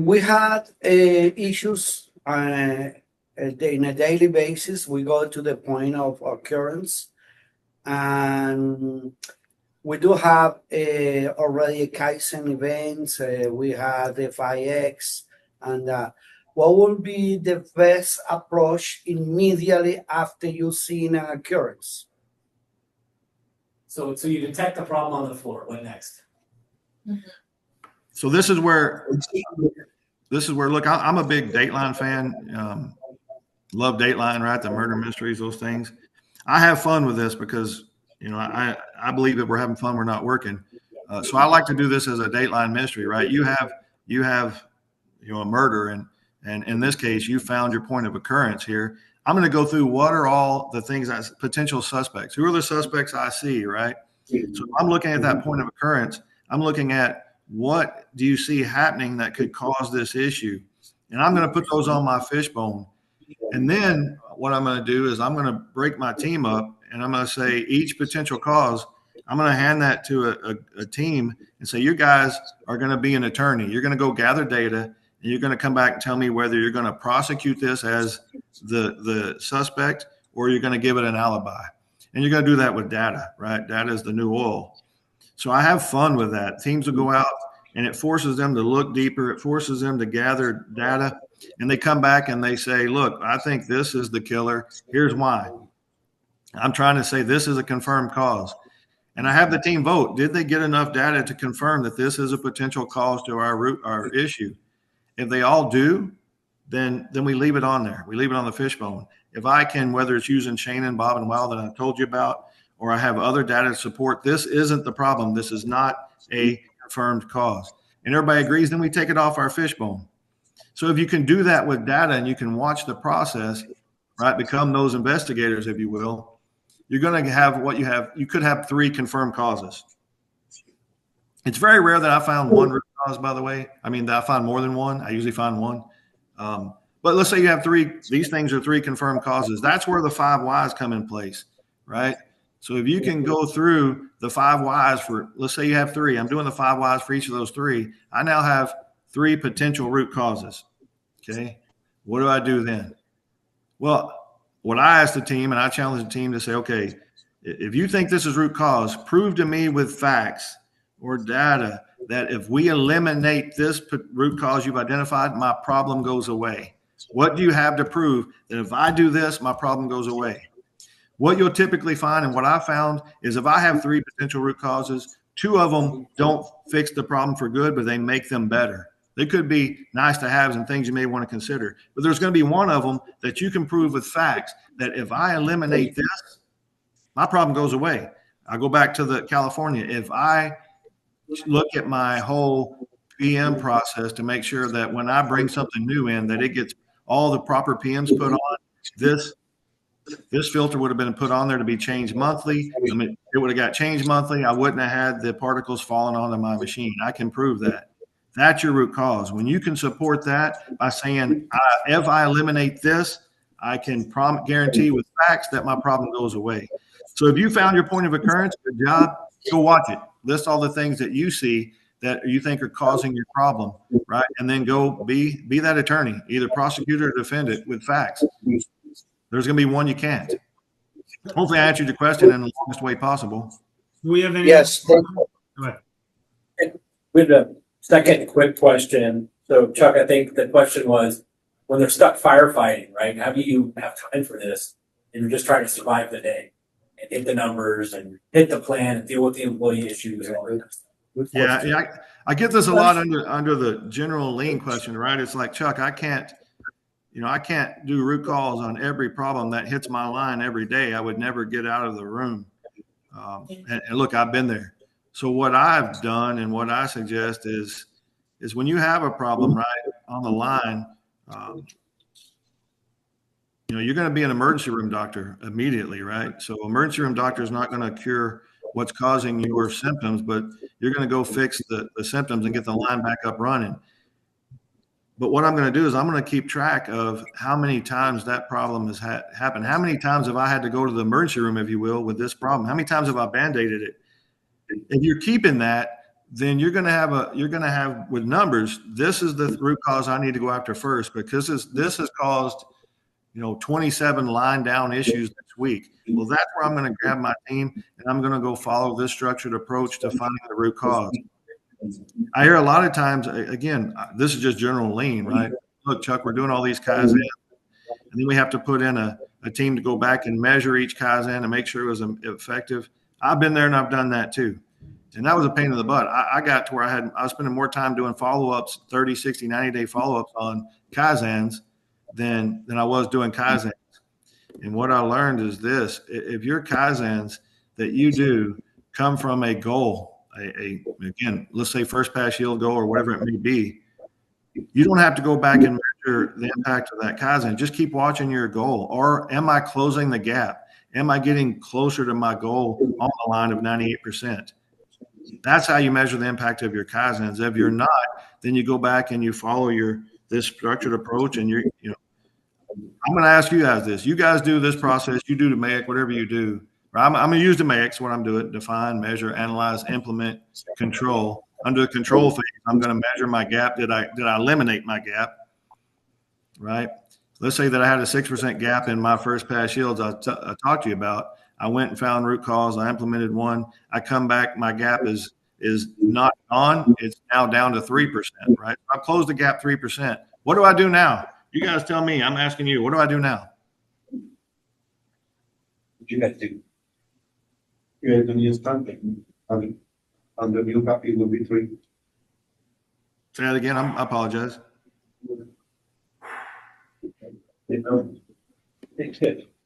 We had issues in a daily basis. We go to the point of occurrence, and we do have already Kaizen events. We had the 5X, and what would be the best approach immediately after you see an occurrence? So you detect the problem on the floor. What next? So this is where, look, I'm a big Dateline fan. Love Dateline, right? The murder mysteries, those things. I have fun with this because, I believe if we're having fun, we're not working. So I like to do this as a Dateline mystery, right? You have a murder, and in this case, you found your point of occurrence here. I'm going to go through what are all the things potential suspects. Who are the suspects I see, right? So I'm looking at that point of occurrence. I'm looking at what do you see happening that could cause this issue, and I'm going to put those on my fishbone. And then what I'm going to do is I'm going to break my team up, and I'm going to say each potential cause, I'm going to hand that to a team and say, you guys are going to be an attorney. You're going to go gather data, and you're going to come back and tell me whether you're going to prosecute this as the suspect or you're going to give it an alibi. And you're going to do that with data, right? Data is the new oil. So I have fun with that. Teams will go out, and it forces them to look deeper. It forces them to gather data, and they come back and they say, look, I think this is the killer. Here's why. I'm trying to say this is a confirmed cause. And I have the team vote. Did they get enough data to confirm that this is a potential cause to our issue? If they all do, then we leave it on there. We leave it on the fishbone. If I can, whether it's using Shannon, Bob, and Wow that I told you about, or I have other data to support, this isn't the problem. This is not a confirmed cause. And everybody agrees, then we take it off our fishbone. So if you can do that with data and you can watch the process, right, become those investigators, if you will, you're going to have what you have. You could have 3 confirmed causes. It's very rare that I found one root cause, by the way. I mean, that I find more than one. I usually find one. But let's say you have 3, these things are 3 confirmed causes. That's where the 5 whys come in place, right? So if you can go through the 5 whys for, let's say you have 3, I'm doing the 5 whys for each of those 3. I now have 3 potential root causes. Okay. What do I do then? Well, what I asked the team, and I challenged the team to say, okay, if you think this is root cause, prove to me with facts or data that if we eliminate this root cause you've identified, my problem goes away. What do you have to prove that if I do this, my problem goes away? What you'll typically find, and what I found, is if I have 3 potential root causes, 2 of them don't fix the problem for good, but they make them better. They could be nice to haves and things you may want to consider, but there's going to be one of them that you can prove with facts that if I eliminate this, my problem goes away. I go back to the California. If I look at my whole PM process to make sure that when I bring something new in, that it gets all the proper PMs put on, this filter would have been put on there to be changed monthly. I mean, it would have got changed monthly. I wouldn't have had the particles falling onto my machine. I can prove that. That's your root cause. When you can support that by saying, if I eliminate this, I can guarantee with facts that my problem goes away. So if you found your point of occurrence, good job, go watch it. List all the things that you see that you think are causing your problem, right? And then go be that attorney, either prosecute or defend it with facts. There's going to be one you can't. Hopefully I answered your question in the longest way possible. Do we have any? Yes. Go ahead. With a second quick question. So Chuck, I think the question was, when they're stuck firefighting, right? How do you have time for this? And you're just trying to survive the day and hit the numbers and hit the plan and deal with the employee issues and all that stuff. Yeah. I get this a lot under the general lean question, right? It's like, Chuck, I can't do root cause on every problem that hits my line every day. I would never get out of the room. And look, I've been there. So what I've done and what I suggest is when you have a problem right on the line, you're going to be an emergency room doctor immediately, right? So emergency room doctor is not going to cure what's causing your symptoms, but you're going to go fix the symptoms and get the line back up running. But what I'm going to do is I'm going to keep track of how many times that problem has happened. How many times have I had to go to the emergency room, if you will, with this problem? How many times have I band-aided it? If you're keeping that, then you're going to have with numbers, this is the root cause I need to go after first, because this has caused 27 line down issues this week. Well, that's where I'm going to grab my team and I'm going to go follow this structured approach to finding the root cause. I hear a lot of times, again, this is just general lean, right? Look, Chuck, we're doing all these Kaizen, and then we have to put in a team to go back and measure each Kaizen and make sure it was effective. I've been there and I've done that too. And that was a pain in the butt. I got to where I was spending more time doing follow-ups, 30, 60, 90-day follow-ups on Kaizens than I was doing Kaizens. And what I learned is this: if your Kaizens that you do come from a goal, again, let's say first pass yield goal or whatever it may be, you don't have to go back and measure the impact of that Kaizen. Just keep watching your goal. Or am I closing the gap? Am I getting closer to my goal on the line of 98%? That's how you measure the impact of your Kaizens. If you're not, then you go back and you follow this structured approach, and I'm going to ask you guys this. You guys do this process. You do the MAIC, whatever you do. I'm going to use the MAICs, what I'm doing: define, measure, analyze, implement, control. Under the control phase, I'm going to measure my gap. Did I eliminate my gap? Right? Let's say that I had a 6% gap in my first pass yields I talked to you about. I went and found root cause. I implemented one. I come back, my gap is not gone. It's now down to 3%, right? I've closed the gap 3%. What do I do now? You guys tell me. I'm asking you. What do I do now? What you got to do? You have the new standard. And the new gap, it will be 3. Say that again. I apologize.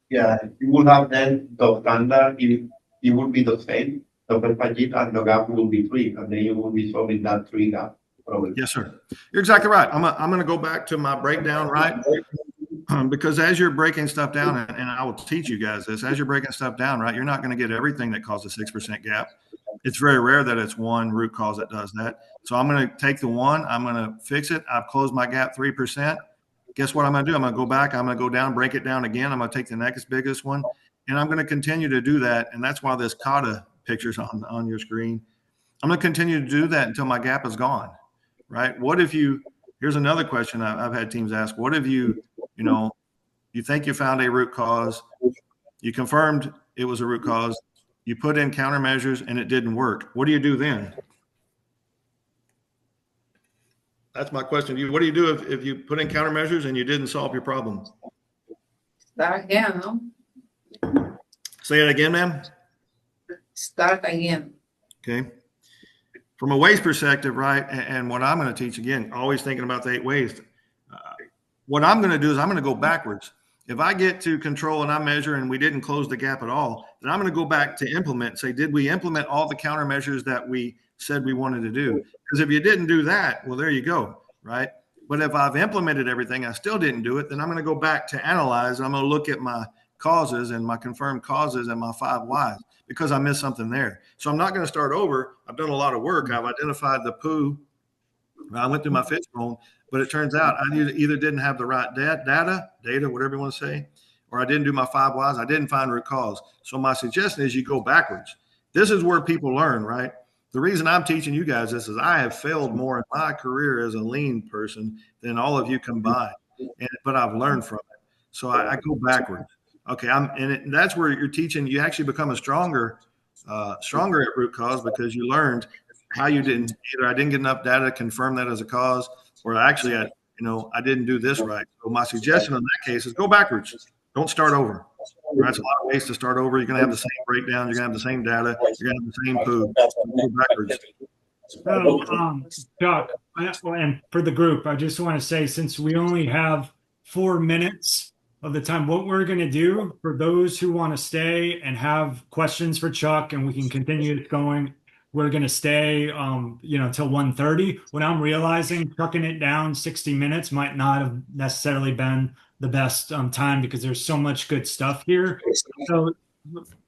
Yeah, you will have then the standard, it will be the same. The perspective and the gap will be 3, and then you will be solving that 3 gap problem. Yes, sir. You're exactly right. I'm going to go back to my breakdown, right? Because as you're breaking stuff down, and I will teach you guys this, as you're breaking stuff down, right, you're not going to get everything that causes a 6% gap. It's very rare that it's one root cause that does that. So I'm going to take the one, I'm going to fix it. I've closed my gap 3%. Guess what I'm going to do? I'm going to go back. I'm going to go down, break it down again. I'm going to take the next biggest one, and I'm going to continue to do that. And that's why this kata picture's on your screen. I'm going to continue to do that until my gap is gone, right? What if here's another question I've had teams ask. What if you think you found a root cause, you confirmed it was a root cause, you put in countermeasures and it didn't work. What do you do then? That's my question to you. What do you do if you put in countermeasures and you didn't solve your problem? Start again, no? Say it again, ma'am. Start again. Okay. From a waste perspective, right, and what I'm going to teach, again, always thinking about the 8 ways. What I'm going to do is I'm going to go backwards. If I get to control and I measure and we didn't close the gap at all, then I'm going to go back to implement, say, did we implement all the countermeasures that we said we wanted to do? Because if you didn't do that, well, there you go, right? But if I've implemented everything, I still didn't do it, then I'm going to go back to analyze, and I'm going to look at my causes and my confirmed causes and my 5 whys because I missed something there. So I'm not going to start over. I've done a lot of work. I've identified the poo. I went through my fishbone, but it turns out I either didn't have the right data, whatever you want to say, or I didn't do my 5 whys. I didn't find root cause. So my suggestion is you go backwards. This is where people learn, right? The reason I'm teaching you guys this is I have failed more in my career as a lean person than all of you combined, but I've learned from it. So I go backwards. Okay, that's where you're teaching. You actually become a stronger at root cause because you learned how you didn't either. I didn't get enough data to confirm that as a cause, or actually, I didn't do this right. So my suggestion in that case is go backwards. Don't start over. That's a lot of ways to start over. You're going to have the same breakdown. You're going to have the same data. You're going to have the same poo. Go backwards. So, Chuck, and for the group, I just want to say, since we only have 4 minutes of the time, what we're going to do for those who want to stay and have questions for Chuck, and we can continue it going, we're going to stay, till 1:30. When I'm realizing chucking it down 60 minutes might not have necessarily been the best time because there's so much good stuff here. So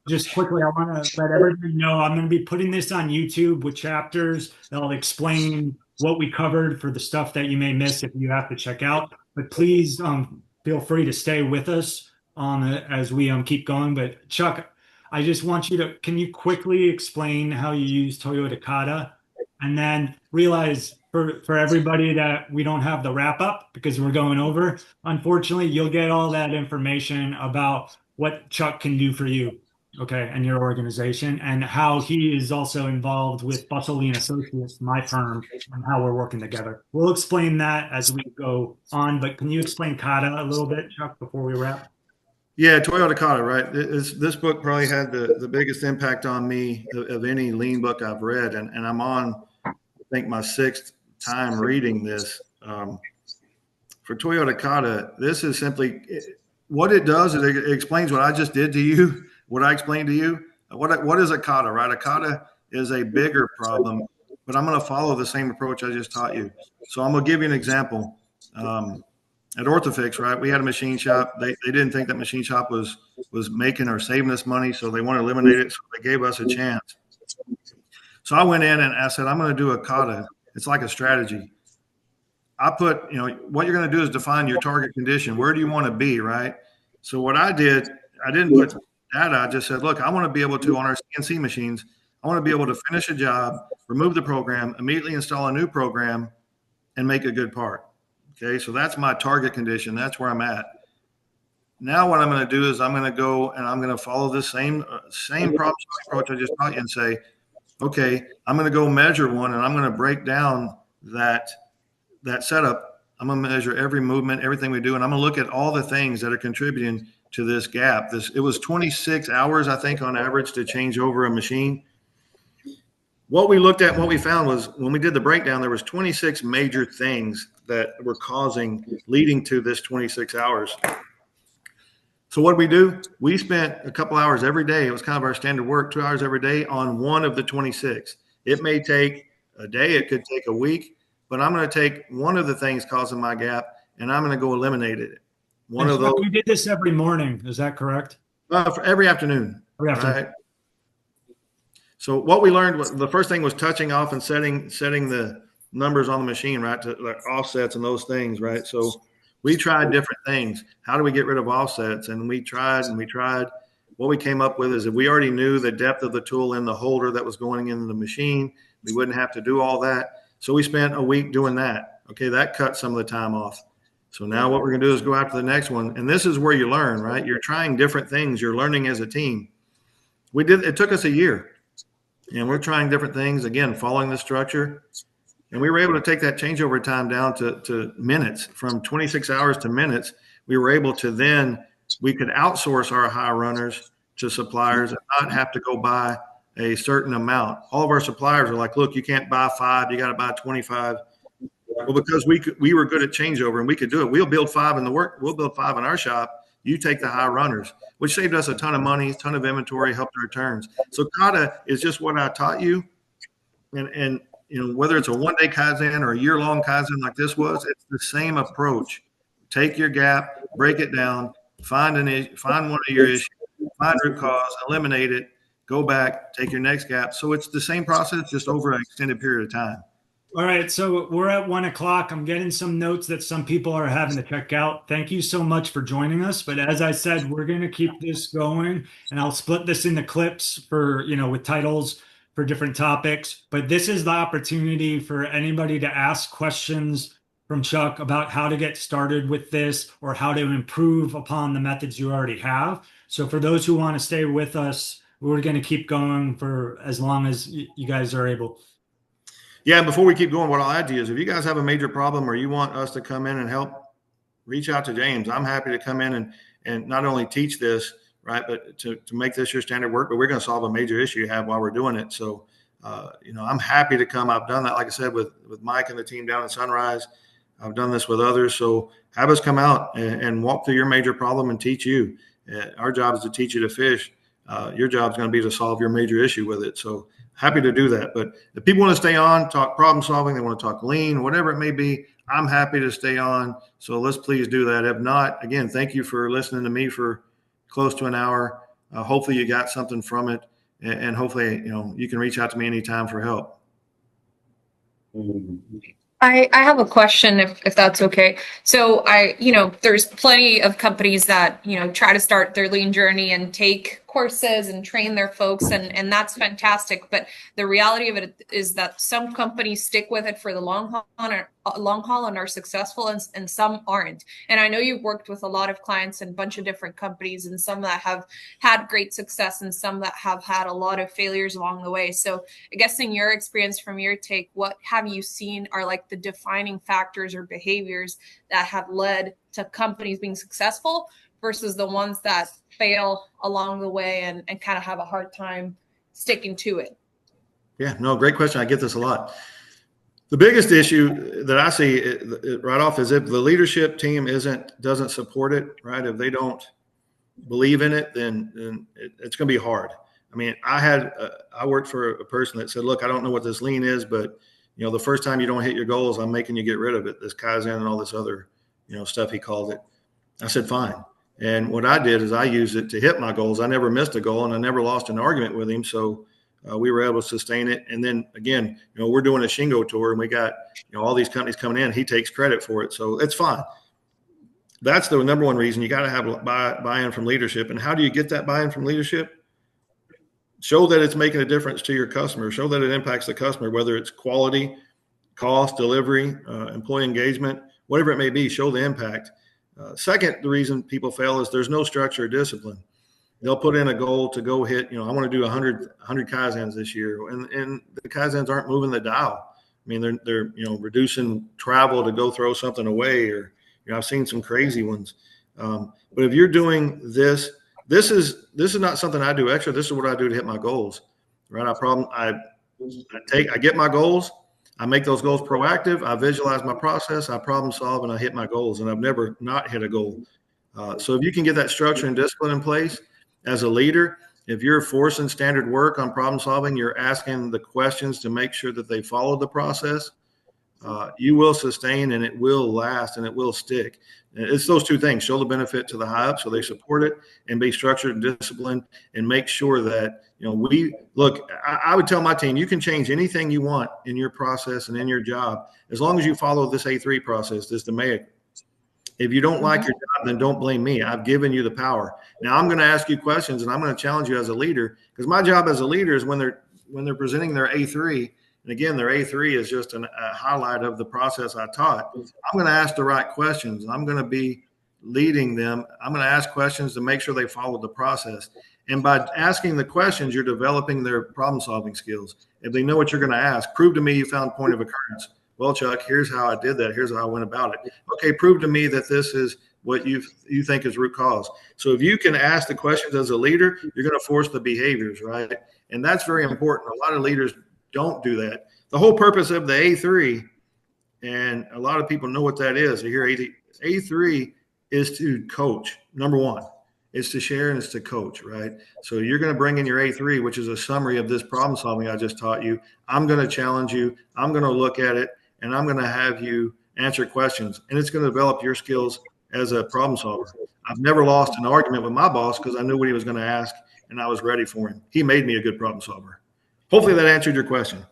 just quickly, I want to let everybody know I'm going to be putting this on YouTube with chapters that'll explain what we covered for the stuff that you may miss if you have to check out. But please feel free to stay with us as we keep going. But Chuck, I just want can you quickly explain how you use Toyota Kata, and then realize for everybody that we don't have the wrap up because we're going over. Unfortunately, you'll get all that information about what Chuck can do for you, okay, and your organization, and how he is also involved with Bustle Lean Associates, my firm, and how we're working together. We'll explain that as we go on, but can you explain Kata a little bit, Chuck, before we wrap? Yeah, Toyota Kata, right? This book probably had the biggest impact on me of any lean book I've read, and I'm on, I think, my 6th time reading this. For Toyota Kata, this is simply what it does is it explains what I just did to you, what I explained to you. What is a kata, right? A kata is a bigger problem, but I'm going to follow the same approach I just taught you. So I'm going to give you an example. At Orthofix, right, we had a machine shop. They didn't think that machine shop was making or saving us money, so they want to eliminate it. So they gave us a chance. So I went in and I said, I'm going to do a kata. It's like a strategy. I put, what you're going to do is define your target condition. Where do you want to be, right? So what I did, I didn't put data. I just said, look, I want to be able to, on our CNC machines, I want to be able to finish a job, remove the program, immediately install a new program, and make a good part. Okay, so that's my target condition. That's where I'm at. Now what I'm going to do is I'm going to go and I'm going to follow this same problem approach I just taught you and say, okay, I'm going to go measure one and I'm going to break down that setup. I'm going to measure every movement, everything we do, and I'm going to look at all the things that are contributing to this gap. It was 26 hours, I think, on average to change over a machine. What we looked at and what we found was when we did the breakdown, there was 26 major things that were leading to this 26 hours. So what did we do? We spent a couple hours every day. It was kind of our standard work, 2 hours every day on one of the 26. It may take a day. It could take a week, but I'm going to take one of the things causing my gap and I'm going to go eliminate it. One of those. We did this every morning. Is that correct? For every afternoon. Right? So what we learned was the first thing was touching off and setting the numbers on the machine, right, to like offsets and those things, right? So we tried different things. How do we get rid of offsets? And we tried. What we came up with is if we already knew the depth of the tool in the holder that was going into the machine, we wouldn't have to do all that. So we spent a week doing that. Okay, that cut some of the time off. So now what we're going to do is go after the next one. And this is where you learn, right? You're trying different things. You're learning as a team. It took us a year. And we're trying different things, again, following the structure. And we were able to take that changeover time down to minutes, from 26 hours to minutes. We were able to we could outsource our high runners to suppliers and not have to go buy a certain amount. All of our suppliers are like, look, you can't buy 5, you got to buy 25. Well, because we were good at changeover and we could do it. We'll build 5 in our shop. You take the high runners, which saved us a ton of money, a ton of inventory, helped the returns. So kata is just what I taught you. And whether it's a one-day Kaizen or a year-long Kaizen like this was, it's the same approach. Take your gap, break it down, find one of your issues, find root cause, eliminate it, go back, take your next gap. So it's the same process, just over an extended period of time. All right, so we're at 1 o'clock. I'm getting some notes that some people are having to check out. Thank you so much for joining us. But as I said, we're going to keep this going, and I'll split this into clips for, with titles for different topics. But this is the opportunity for anybody to ask questions from Chuck about how to get started with this or how to improve upon the methods you already have. So for those who want to stay with us, we're going to keep going for as long as you guys are able. Yeah, before we keep going, what I'll add to you is if you guys have a major problem or you want us to come in and help, reach out to James. I'm happy to come in and not only teach this, right, but to make this your standard work, but we're going to solve a major issue you have while we're doing it. So, I'm happy to come. I've done that, like I said, with Mike and the team down at Sunrise. I've done this with others. So have us come out and walk through your major problem and teach you. Our job is to teach you to fish. Your job is going to be to solve your major issue with it. So happy to do that. But if people want to stay on, talk problem solving, they want to talk lean, whatever it may be, I'm happy to stay on. So let's please do that. If not, again, thank you for listening to me for close to an hour. Hopefully you got something from it, and hopefully, you can reach out to me anytime for help. I have a question if that's okay. So there's plenty of companies that, try to start their lean journey and take courses and train their folks, and that's fantastic. But the reality of it is that some companies stick with it for the long haul and are successful, and some aren't. And I know you've worked with a lot of clients and a bunch of different companies, and some that have had great success and some that have had a lot of failures along the way. So I guess in your experience, from your take, what have you seen are like the defining factors or behaviors that have led to companies being successful versus the ones that fail along the way and kind of have a hard time sticking to it? Yeah, no, great question. I get this a lot. The biggest issue that I see right off is if the leadership team doesn't support it, right? If they don't believe in it, then it's going to be hard. I mean, I worked for a person that said, look, I don't know what this lean is, but the first time you don't hit your goals, I'm making you get rid of it. This Kaizen and all this other, stuff he called it. I said, fine. And what I did is I used it to hit my goals. I never missed a goal and I never lost an argument with him. So we were able to sustain it. And then again, we're doing a Shingo tour and we got, all these companies coming in. He takes credit for it. So it's fine. That's the number one reason you got to have buy-in from leadership. And how do you get that buy-in from leadership? Show that it's making a difference to your customer. Show that it impacts the customer, whether it's quality, cost, delivery, employee engagement, whatever it may be, show the impact. Second, the reason people fail is there's no structure or discipline. They'll put in a goal to go hit, I want to do 100 Kaizens this year. And the Kaizens aren't moving the dial. I mean, they're reducing travel to go throw something away, or, I've seen some crazy ones. But if you're doing this is not something I do extra. This is what I do to hit my goals, right? I get my goals. I make those goals proactive. I visualize my process. I problem solve, and I hit my goals. And I've never not hit a goal. So if you can get that structure and discipline in place as a leader, if you're forcing standard work on problem solving, you're asking the questions to make sure that they follow the process, you will sustain, and it will last, and it will stick. It's those two things: show the benefit to the high up so they support it, and be structured and disciplined, and make sure that I would tell my team, you can change anything you want in your process and in your job as long as you follow this A3 process, this DMAIC. If you don't like your job, then don't blame me. I've given you the power. Now I'm going to ask you questions, and I'm going to challenge you as a leader, because my job as a leader is when they're presenting their A3. And again, their A3 is just a highlight of the process I taught. I'm going to ask the right questions. I'm going to be leading them. I'm going to ask questions to make sure they follow the process. And by asking the questions, you're developing their problem-solving skills. If they know what you're going to ask, prove to me you found point of occurrence. Well, Chuck, here's how I did that. Here's how I went about it. Okay, prove to me that this is what you think is root cause. So if you can ask the questions as a leader, you're going to force the behaviors, right? And that's very important. A lot of leaders don't do that. The whole purpose of the A3, and a lot of people know what that is. They hear A3 is to coach. Number one, it's to share and it's to coach, right? So you're going to bring in your A3, which is a summary of this problem solving I just taught you. I'm going to challenge you. I'm going to look at it, and I'm going to have you answer questions, and it's going to develop your skills as a problem solver. I've never lost an argument with my boss because I knew what he was going to ask, and I was ready for him. He made me a good problem solver. Hopefully that answered your question.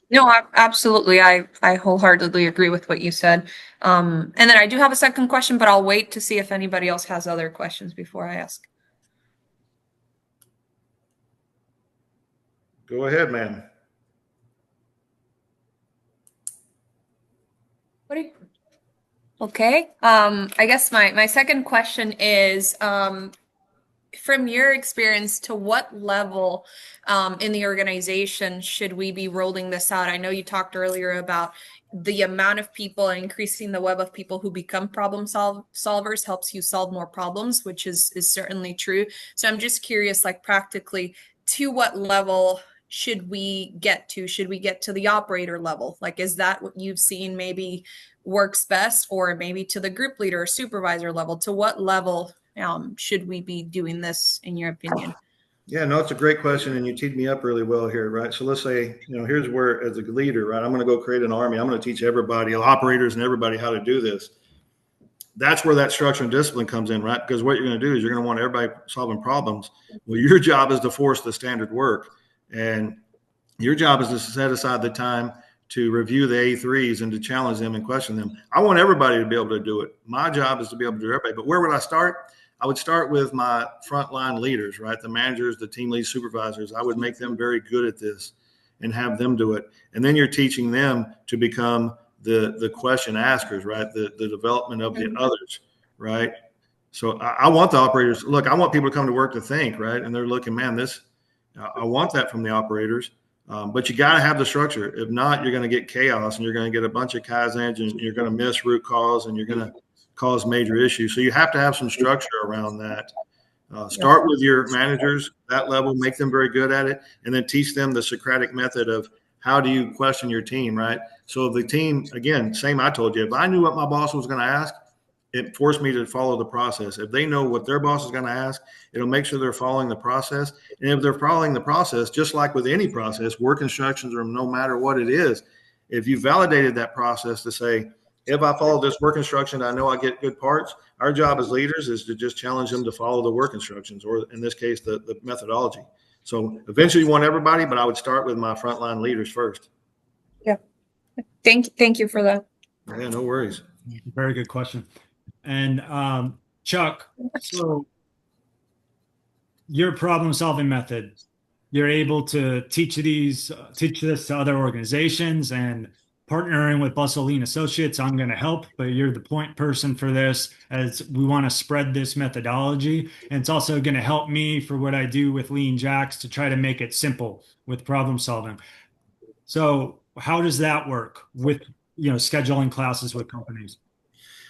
No, absolutely. I wholeheartedly agree with what you said. And then I do have a second question, but I'll wait to see if anybody else has other questions before I ask. Go ahead, man. Okay. I guess my second question is, from your experience, to what level in the organization should we be rolling this out? I know you talked earlier about the amount of people and increasing the web of people who become problem solvers helps you solve more problems, which is certainly true. So I'm just curious, like practically, to what level should we get to? Should we get to the operator level? Like, is that what you've seen maybe works best, or maybe to the group leader or supervisor level? To what level should we be doing this, in your opinion? Yeah, no, it's a great question, and you teed me up really well here, right? So let's say, here's where, as a leader, right, I'm going to go create an army. I'm going to teach everybody, operators and everybody, how to do this. That's where that structure and discipline comes in, right? Because what you're going to do is you're going to want everybody solving problems. Well, your job is to force the standard work, and your job is to set aside the time to review the A3s and to challenge them and question them. I want everybody to be able to do it. My job is to be able to do everybody. But where would I start? I would start with my frontline leaders, right? The managers, the team lead supervisors. I would make them very good at this and have them do it. And then you're teaching them to become the question askers, right? The development of the others, right? So I want the operators, look, I want people to come to work to think, right? And they're looking, man, I want that from the operators. But you got to have the structure. If not, you're going to get chaos, and you're going to get a bunch of Kaizens, and you're going to miss root cause, and you're going to cause major issues. So you have to have some structure around that. Start with your managers, that level, make them very good at it, and then teach them the Socratic method of how do you question your team, right? So the team, again, same I told you, if I knew what my boss was going to ask, it forced me to follow the process. If they know what their boss is going to ask, it'll make sure they're following the process. And if they're following the process, just like with any process, work instructions or no matter what it is, if you validated that process to say, if I follow this work instruction, I know I get good parts. Our job as leaders is to just challenge them to follow the work instructions, or in this case, the methodology. So eventually you want everybody, but I would start with my frontline leaders first. Yeah. Thank you for that. Yeah, no worries. Very good question. And Chuck, so your problem solving method, you're able to teach this to other organizations, and partnering with Bustle Lean Associates, I'm going to help, but you're the point person for this, as we want to spread this methodology. And it's also going to help me for what I do with Lean Jacks to try to make it simple with problem solving. So how does that work with, scheduling classes with companies?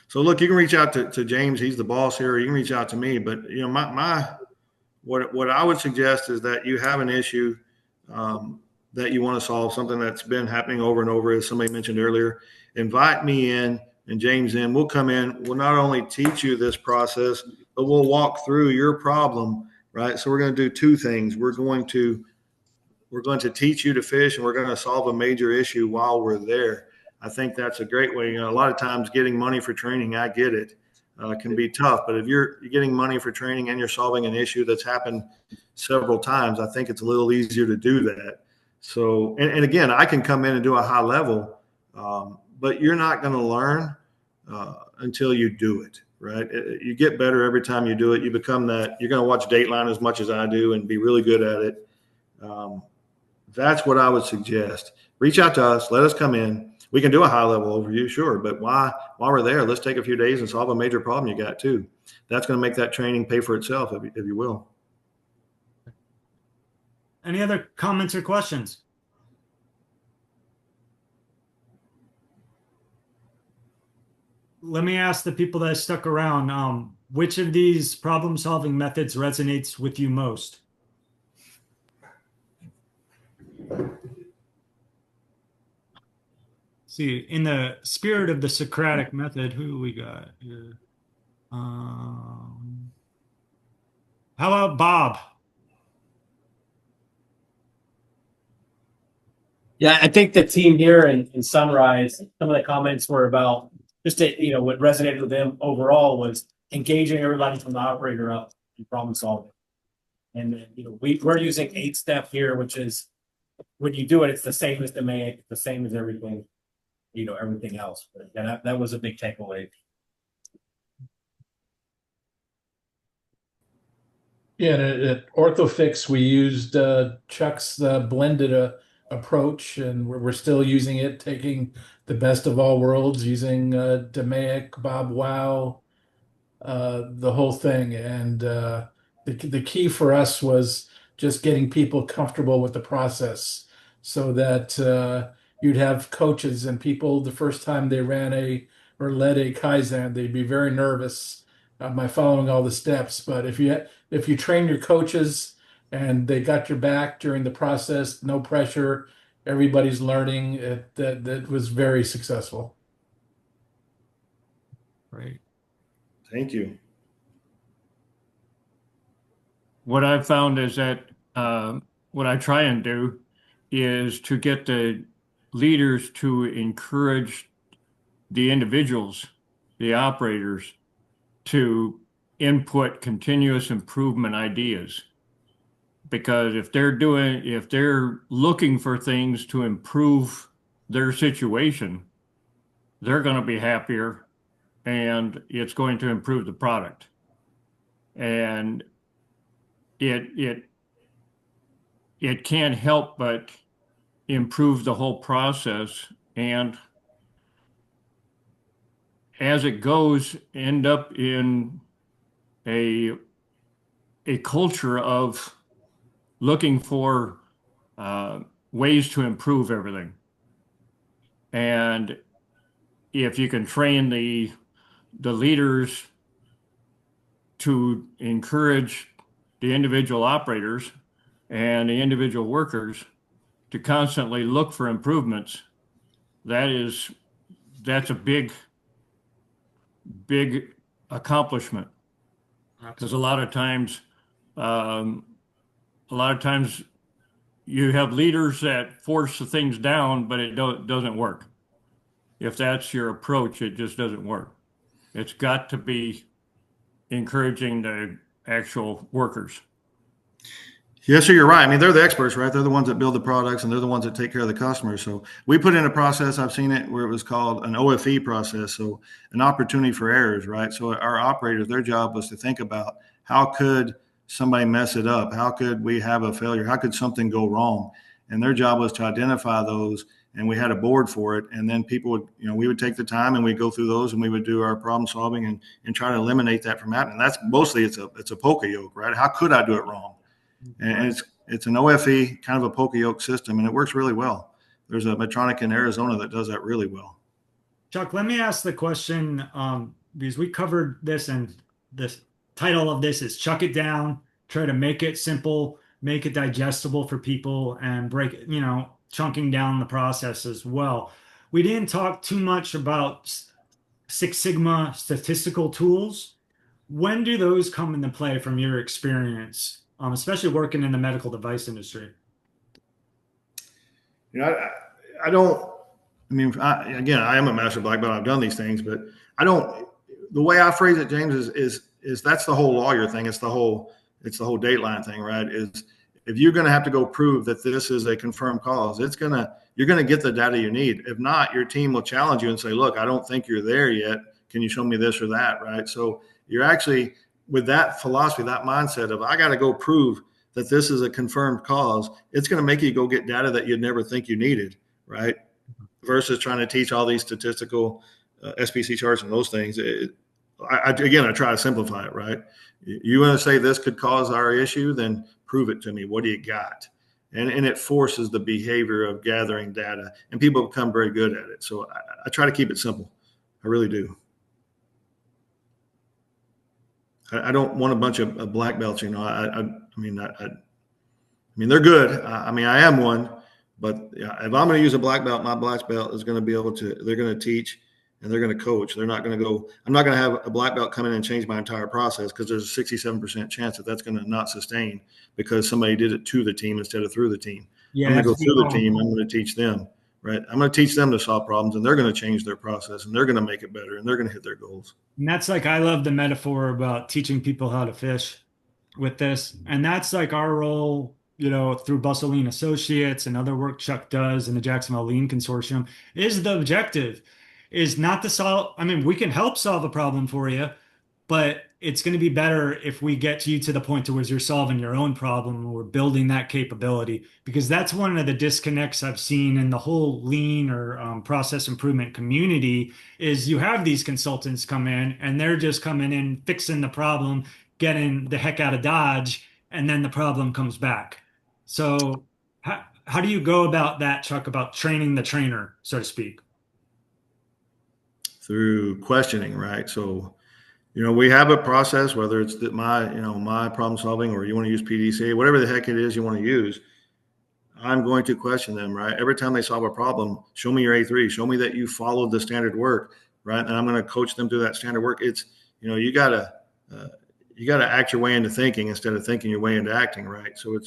So look, you can reach out to James. He's the boss here. You can reach out to me, but what I would suggest is that you have an issue that you want to solve, something that's been happening over and over, as somebody mentioned earlier. Invite me in and James in. We'll come in. We'll not only teach you this process, but we'll walk through your problem, right? So we're going to do two things. We're going to teach you to fish, and we're going to solve a major issue while we're there. I think that's a great way. A lot of times getting money for training, I get it, can be tough. But if you're getting money for training and you're solving an issue that's happened several times, I think it's a little easier to do that. So, and again, I can come in and do a high level, but you're not going to learn until you do it, right? You get better every time you do it. You become that. You're going to watch Dateline as much as I do and be really good at it. That's what I would suggest. Reach out to us. Let us come in. We can do a high level overview, sure, but while we're there, let's take a few days and solve a major problem you got too. That's going to make that training pay for itself, if you will. Any other comments or questions? Let me ask the people that stuck around, which of these problem-solving methods resonates with you most? See, in the spirit of the Socratic method, who we got here? How about Bob? Yeah, I think the team here in Sunrise, some of the comments were about just what resonated with them overall was engaging everybody from the operator up in problem solving. And then, we're using 8-step here, which is when you do it, it's the same as the MAIC, the same as everything, everything else. But yeah, that was a big takeaway. Yeah, and at Orthofix, we used Chuck's blended approach, and we're still using it, taking the best of all worlds, using DMAIC, Bob Wow, the whole thing. And the key for us was just getting people comfortable with the process so that you'd have coaches and people the first time they ran or led a Kaizen, they'd be very nervous by following all the steps. But if you train your coaches and they got your back during the process, no pressure, everybody's learning, that was very successful. Great. Thank you. What I've found is that what I try and do is to get the leaders to encourage the individuals, the operators, to input continuous improvement ideas. Because if they're looking for things to improve their situation, they're going to be happier and it's going to improve the product. And it can't help but improve the whole process, and as it goes, end up in a culture of looking for ways to improve everything. And if you can train the leaders to encourage the individual operators and the individual workers to constantly look for improvements, that's a big accomplishment. Because a lot of times you have leaders that force the things down, but it doesn't work. If that's your approach, it just doesn't work. It's got to be encouraging the actual workers. Yes, sir, you're right. I mean, they're the experts, right? They're the ones that build the products and they're the ones that take care of the customers. So we put in a process, I've seen it, where it was called an OFE process. So an opportunity for errors, right? So our operators, their job was to think about how could somebody mess it up? How could we have a failure? How could something go wrong? And their job was to identify those, and we had a board for it. And then people would, we would take the time and we'd go through those and we would do our problem solving and try to eliminate that from happening. That's mostly it's a poker yoke, right? How could I do it wrong? And it's an OFE kind of a poker yoke system, and it works really well. There's a Medtronic in Arizona that does that really well. Chuck, let me ask the question because we covered this, and the title of this is Chuck It Down, try to make it simple, make it digestible for people, and break it, chunking down the process as well. We didn't talk too much about Six Sigma statistical tools. When do those come into play from your experience, especially working in the medical device industry? I don't. I mean, I am a master black belt. I've done these things, but I don't. The way I phrase it, James, is that's the whole lawyer thing. It's the whole Dateline thing, right? Is if you're going to have to go prove that this is a confirmed cause, you're going to get the data you need. If not, your team will challenge you and say, look, I don't think you're there yet. Can you show me this or that, right? So you're actually, with that philosophy, that mindset of I got to go prove that this is a confirmed cause, it's going to make you go get data that you'd never think you needed, right? Versus trying to teach all these statistical SPC charts and those things. I try to simplify it, right? You want to say this could cause our issue, then prove it to me. What do you got? And it forces the behavior of gathering data, and people become very good at it. So I try to keep it simple. I really do. I don't want a bunch of black belts, I mean, they're good. I am one, but if I'm going to use a black belt, my black belt is going to be able to, they're going to teach and they're going to coach. They're not going to go, I'm not going to have a black belt come in and change my entire process, because there's a 67% chance that that's going to not sustain because somebody did it to the team instead of through the team. Yeah, I'm going to go through the team. I'm going to teach them, right? I'm going to teach them to solve problems, and they're going to change their process, and they're going to make it better, and they're going to hit their goals. And that's like, I love the metaphor about teaching people how to fish with this. And that's like our role, through Bustle Lean Associates and other work Chuck does in the Jacksonville Lean Consortium, is the objective is not to solve. I mean, we can help solve a problem for you, but it's going to be better if we get you to the point to where you're solving your own problem, or we're building that capability, because that's one of the disconnects I've seen in the whole lean or process improvement community is you have these consultants come in and they're just coming in, fixing the problem, getting the heck out of Dodge, and then the problem comes back. So how do you go about that, Chuck, about training the trainer, so to speak? Through questioning, right? So, we have a process, whether it's my problem solving, or you want to use PDCA, whatever the heck it is you want to use. I'm going to question them, right? Every time they solve a problem, show me your A3, show me that you followed the standard work, right? And I'm going to coach them through that standard work. It's, you gotta act your way into thinking instead of thinking your way into acting, right? So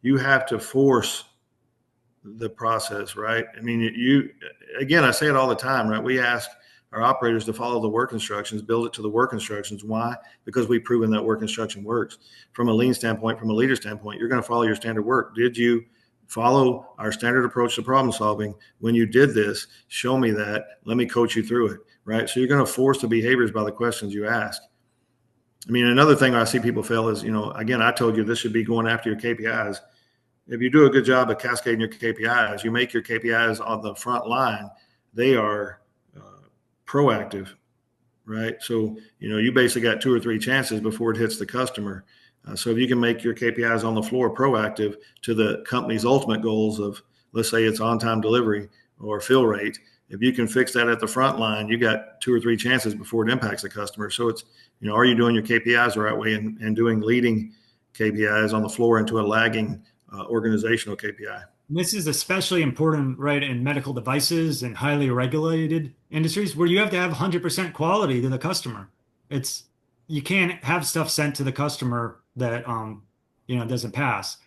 you have to force the process, right? I mean, again, I say it all the time, right? We ask our operators to follow the work instructions, build it to the work instructions. Why? Because we've proven that work instruction works. From a lean standpoint, from a leader standpoint, you're going to follow your standard work. Did you follow our standard approach to problem solving? When you did this, show me that. Let me coach you through it, right? So you're going to force the behaviors by the questions you ask. I mean, another thing I see people fail is, again, I told you this should be going after your KPIs. If you do a good job of cascading your KPIs, you make your KPIs on the front line, they are proactive, right? So, you basically got 2 or 3 chances before it hits the customer. So if you can make your KPIs on the floor proactive to the company's ultimate goals of, let's say it's on-time delivery or fill rate, if you can fix that at the front line, you got 2 or 3 chances before it impacts the customer. So it's, are you doing your KPIs the right way and doing leading KPIs on the floor into a lagging organizational KPI? This is especially important, right, in medical devices and highly regulated industries where you have to have 100% quality to the customer. You can't have stuff sent to the customer that doesn't pass.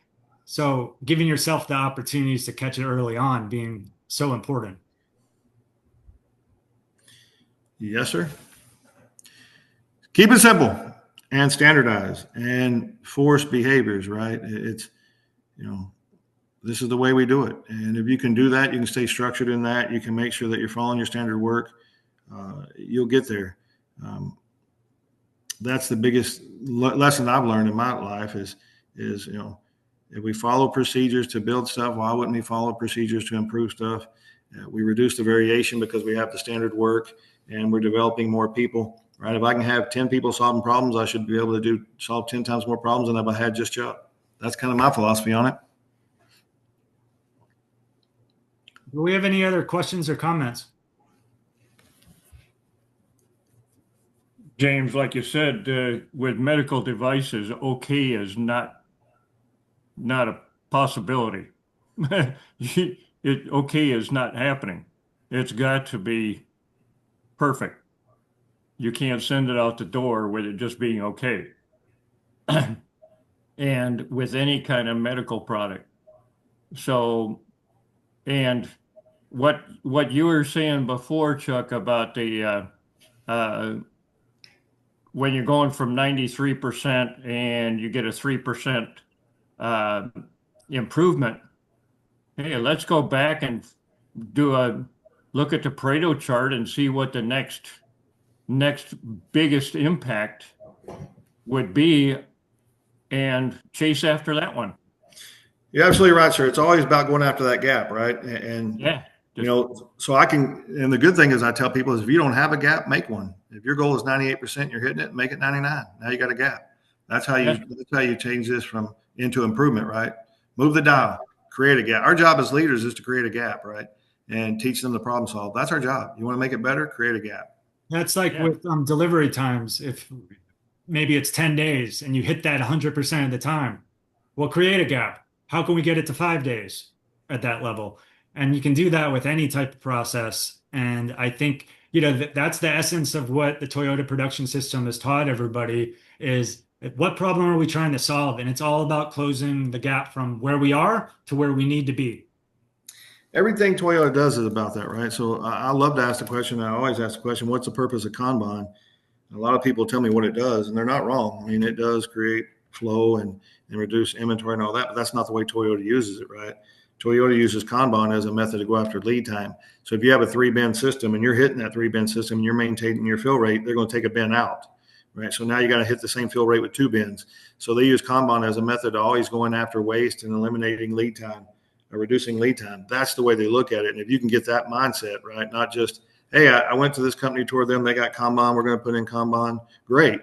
So giving yourself the opportunities to catch it early on being so important. Yes, sir. Keep it simple and standardize and force behaviors, right? It's, this is the way we do it. And if you can do that, you can stay structured in that. You can make sure that you're following your standard work. You'll get there. That's the biggest lesson I've learned in my life is, if we follow procedures to build stuff, why wouldn't we follow procedures to improve stuff? We reduce the variation because we have the standard work and we're developing more people, right? If I can have 10 people solving problems, I should be able to solve 10 times more problems than if I had just Chuck. That's kind of my philosophy on it. Do we have any other questions or comments? James, like you said, with medical devices, okay is not a possibility. Okay is not happening. It's got to be perfect. You can't send it out the door with it just being okay. And with any kind of medical product. So, and what you were saying before, Chuck, about the when you're going from 93% and you get a 3% improvement, hey, let's go back and look at the Pareto chart and see what the next biggest impact would be and chase after that one. You're absolutely right, sir. It's always about going after that gap, right? And yeah, so and the good thing is I tell people is if you don't have a gap, make one. If your goal is 98%, you're hitting it, make it 99. Now you got a gap. That's how you change this into improvement, right? Move the dial, create a gap. Our job as leaders is to create a gap, right? And teach them to problem solve. That's our job. You want to make it better, create a gap. That's like with delivery times. If maybe it's 10 days and you hit that 100% of the time, well, create a gap. How can we get it to 5 days at that level? And you can do that with any type of process. And I think that's the essence of what the Toyota production system has taught everybody is what problem are we trying to solve? And it's all about closing the gap from where we are to where we need to be. Everything Toyota does is about that, right? So I love to ask the question. I always ask the question, what's the purpose of Kanban? A lot of people tell me what it does, and they're not wrong. I mean, it does create flow and reduce inventory and all that, but that's not the way Toyota uses it, right? Toyota uses Kanban as a method to go after lead time. So if you have a 3-bin system and you're hitting that 3-bin system and you're maintaining your fill rate, they're going to take a bin out, right? So now you got to hit the same fill rate with 2 bins. So they use Kanban as a method to always going after waste and eliminating lead time or reducing lead time. That's the way they look at it. And if you can get that mindset, right, not just, hey, I went to this company, toured them, they got Kanban, we're going to put in Kanban, great.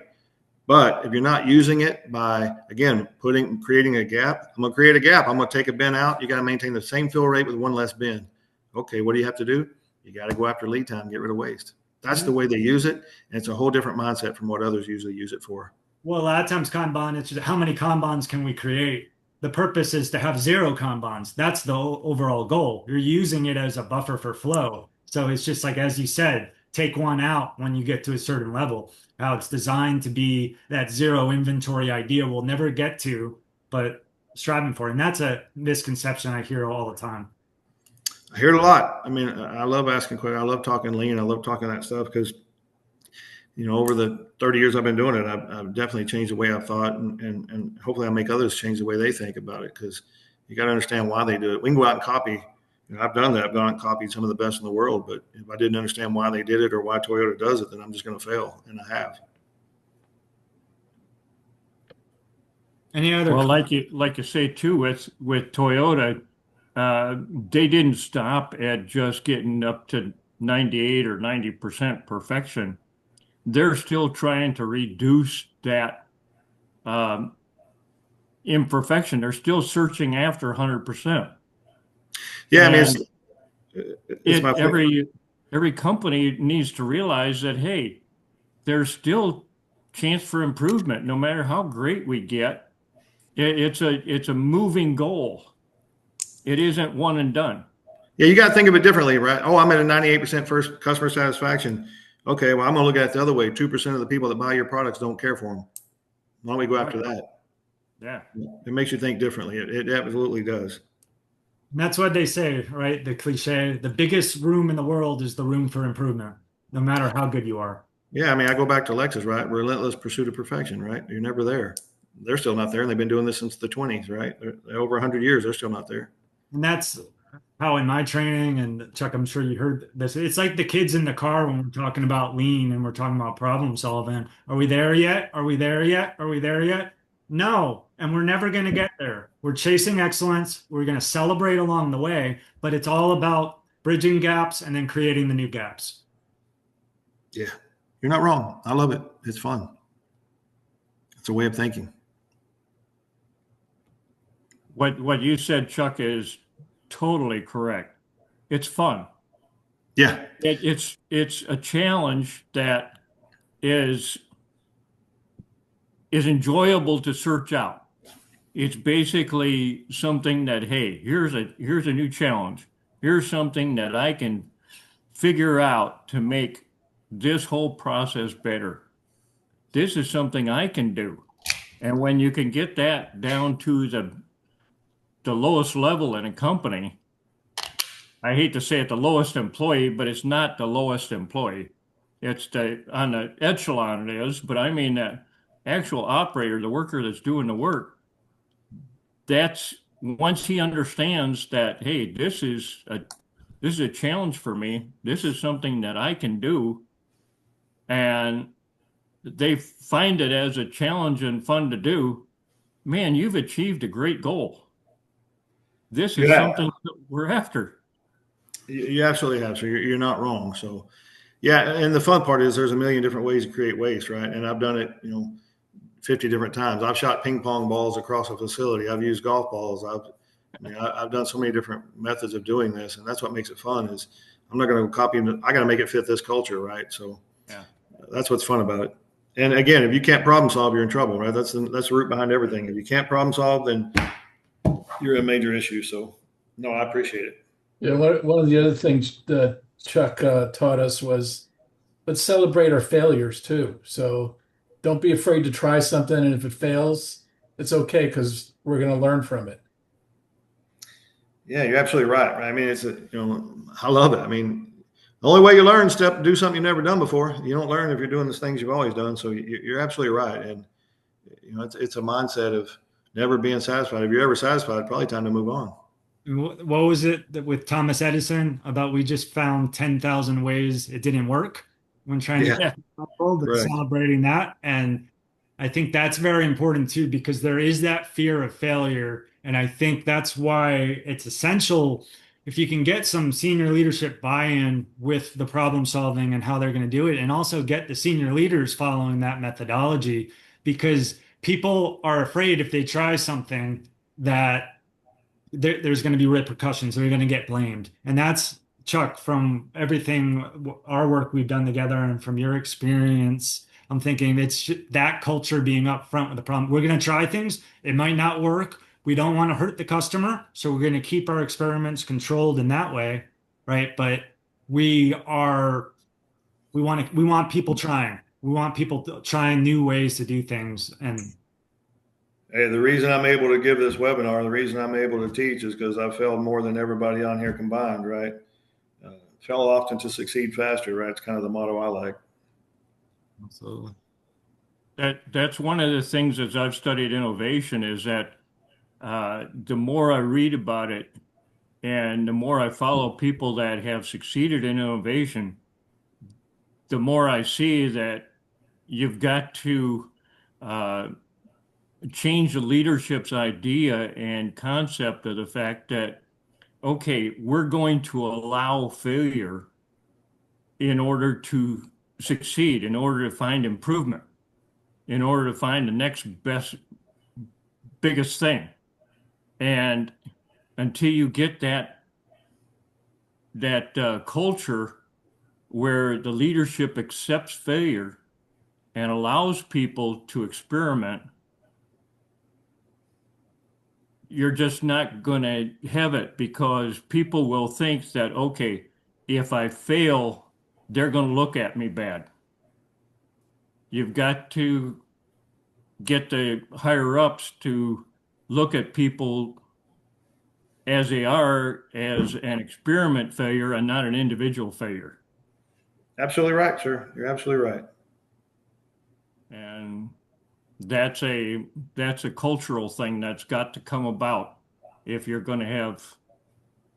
But if you're not using it by, again, creating a gap, I'm going to create a gap. I'm going to take a bin out. You got to maintain the same fill rate with 1 less bin. Okay, what do you have to do? You got to go after lead time, get rid of waste. That's the way they use it. And it's a whole different mindset from what others usually use it for. Well, a lot of times Kanban, it's just how many Kanbans can we create? The purpose is to have 0 Kanbans. That's the overall goal. You're using it as a buffer for flow. So it's just like, as you said, take one out when you get to a certain level. How it's designed to be that 0 inventory idea we'll never get to, but striving for. And that's a misconception I hear all the time. I hear it a lot. I mean, I love asking questions. I love talking lean. I love talking that stuff because, over the 30 years I've been doing it, I've definitely changed the way I've thought, and hopefully I make others change the way they think about it, because you got to understand why they do it. We can go out and copy. I've done that. I've gone out and copied some of the best in the world, but if I didn't understand why they did it or why Toyota does it, then I'm just going to fail, and I have. Any other? Well, like you say too, with Toyota, they didn't stop at just getting up to 98 or 90% perfection. They're still trying to reduce that imperfection. They're still searching after 100%. Yeah, I mean, every company needs to realize that, hey, there's still chance for improvement. No matter how great we get, it's a moving goal. It isn't one and done. Yeah, you got to think of it differently, right? Oh, I'm at a 98% first customer satisfaction. Okay, well, I'm going to look at it the other way. 2% of the people that buy your products don't care for them. Why don't we go after that? Yeah. It makes you think differently. It absolutely does. And that's what they say, right? The cliche, the biggest room in the world is the room for improvement, no matter how good you are. Yeah, I mean, I go back to Lexus, right? Relentless pursuit of perfection, right? You're never there. They're still not there, and they've been doing this since the 20s, right? They're over 100 years. They're still not there. And that's how in my training, and Chuck, I'm sure you heard this, it's like the kids in the car when we're talking about lean and we're talking about problem solving. Are we there yet? Are we there yet? Are we there yet? No, and we're never going to get there. We're chasing excellence. We're going to celebrate along the way, but it's all about bridging gaps and then creating the new gaps. Yeah, you're not wrong. I love it. It's fun. It's a way of thinking. What you said, Chuck, is totally correct. It's fun. Yeah. It's a challenge that is enjoyable to search out. It's basically something that, hey, here's a new challenge. Here's something that I can figure out to make this whole process better. This is something I can do. And when you can get that down to the lowest level in a company, I hate to say it, the lowest employee, but it's not the lowest employee. It's on the echelon it is, but I mean that actual operator, the worker that's doing the work, that's once he understands that, hey, this is a challenge for me. This is something that I can do. And they find it as a challenge and fun to do. Man, you've achieved a great goal. This is something that we're after. You absolutely have. So you're not wrong. So, yeah. And the fun part is there's a million different ways to create waste, right? And I've done it, 50 different times. I've shot ping pong balls across a facility. I've used golf balls. I've done so many different methods of doing this, and that's what makes it fun. Is I'm not going to copy them. I got to make it fit this culture, right? So, yeah, that's what's fun about it. And again, if you can't problem solve, you're in trouble, right? That's the root behind everything. If you can't problem solve, then you're in a major issue. So, no, I appreciate it. Yeah, one of the other things that Chuck taught us was but celebrate our failures too. So don't be afraid to try something, and if it fails, it's okay because we're going to learn from it. Yeah, you're absolutely right. I mean, I love it. I mean, the only way you learn is to do something you've never done before. You don't learn if you're doing the things you've always done. So you're absolutely right. And it's a mindset of never being satisfied. If you're ever satisfied, probably time to move on. What was it that with Thomas Edison about we just found 10,000 ways it didn't work when trying to get the world and celebrating that? And I think that's very important too, because there is that fear of failure. And I think that's why it's essential if you can get some senior leadership buy-in with the problem solving and how they're going to do it, and also get the senior leaders following that methodology, because people are afraid if they try something that there's going to be repercussions. They're going to get blamed. And that's, Chuck, from everything, our work we've done together and from your experience, I'm thinking it's that culture being upfront with the problem. We're going to try things. It might not work. We don't want to hurt the customer. So we're going to keep our experiments controlled in that way. Right. But we want people trying. We want people trying new ways to do things. And hey, the reason I'm able to give this webinar, the reason I'm able to teach is because I failed more than everybody on here combined, right? Fail often to succeed faster, right? It's kind of the motto I like. Absolutely. That's one of the things as I've studied innovation is that the more I read about it and the more I follow people that have succeeded in innovation, the more I see that you've got to change the leadership's idea and concept of the fact that, okay, we're going to allow failure in order to succeed, in order to find improvement, in order to find the next biggest thing. And until you get that culture where the leadership accepts failure and allows people to experiment, you're just not going to have it, because people will think that, okay, if I fail, they're going to look at me bad. You've got to get the higher ups to look at people as they are, as an experiment failure and not an individual failure. Absolutely right, sir. You're absolutely right. And that's a cultural thing that's got to come about if you're going to have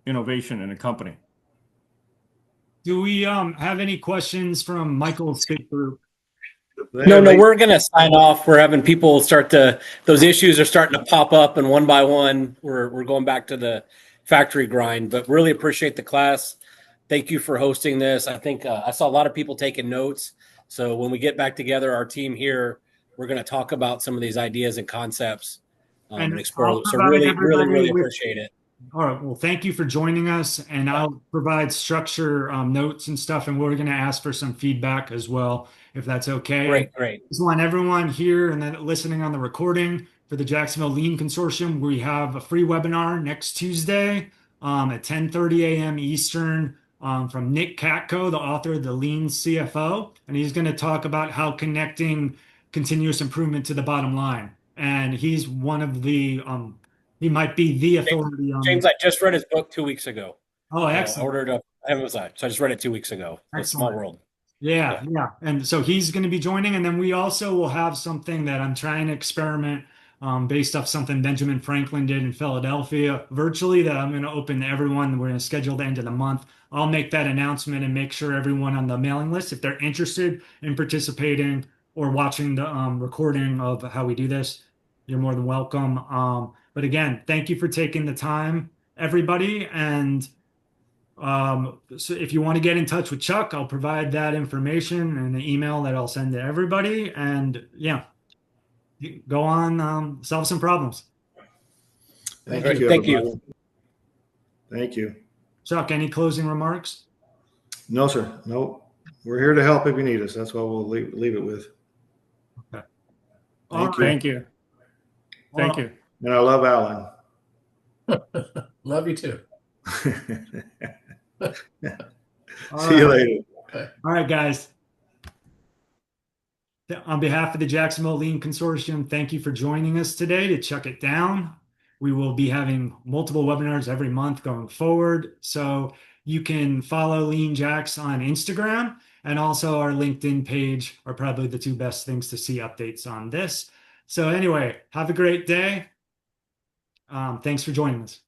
innovation in a company. Do we have any questions from Michael's group? No, we're going to sign off. We're having people those issues are starting to pop up, and one by one, we're going back to the factory grind, but really appreciate the class. Thank you for hosting this. I think I saw a lot of people taking notes. So when we get back together, our team here, we're going to talk about some of these ideas and concepts and explore. So really appreciate it. All right. Well, thank you for joining us, and I'll provide structure notes and stuff, and we're going to ask for some feedback as well, if that's okay. Great. Just want everyone here and then listening on the recording for the Jacksonville Lean Consortium. We have a free webinar next Tuesday at 10:30 a.m. Eastern from Nick Katko, the author of the Lean CFO, and he's going to talk about how connecting continuous improvement to the bottom line. And he's one of the he might be the authority on James. I just read his book 2 weeks ago. Oh, excellent. I ordered a Amazon, so I just read it 2 weeks ago. It's Small World. Yeah. And so he's going to be joining, and then we also will have something that I'm trying to experiment based off something Benjamin Franklin did in Philadelphia virtually that I'm going to open to everyone. We're going to schedule the end of the month. I'll make that announcement and make sure everyone on the mailing list, if they're interested in participating or watching the recording of how we do this, you're more than welcome. But again, thank you for taking the time, everybody. And so if you want to get in touch with Chuck, I'll provide that information in the email that I'll send to everybody. And yeah, go on, solve some problems. Thank you. Thank you. Chuck, any closing remarks? No, sir. No. We're here to help if you need us. That's what we'll leave it with. Okay. Thank you. Thank you. And I love Alan. Love you too. See you later. All right, guys. On behalf of the Jacksonville Lean Consortium, thank you for joining us today to Chuck It Down. We will be having multiple webinars every month going forward. So you can follow Lean Jacks on Instagram, and also our LinkedIn page are probably the two best things to see updates on this. So anyway, have a great day. Thanks for joining us.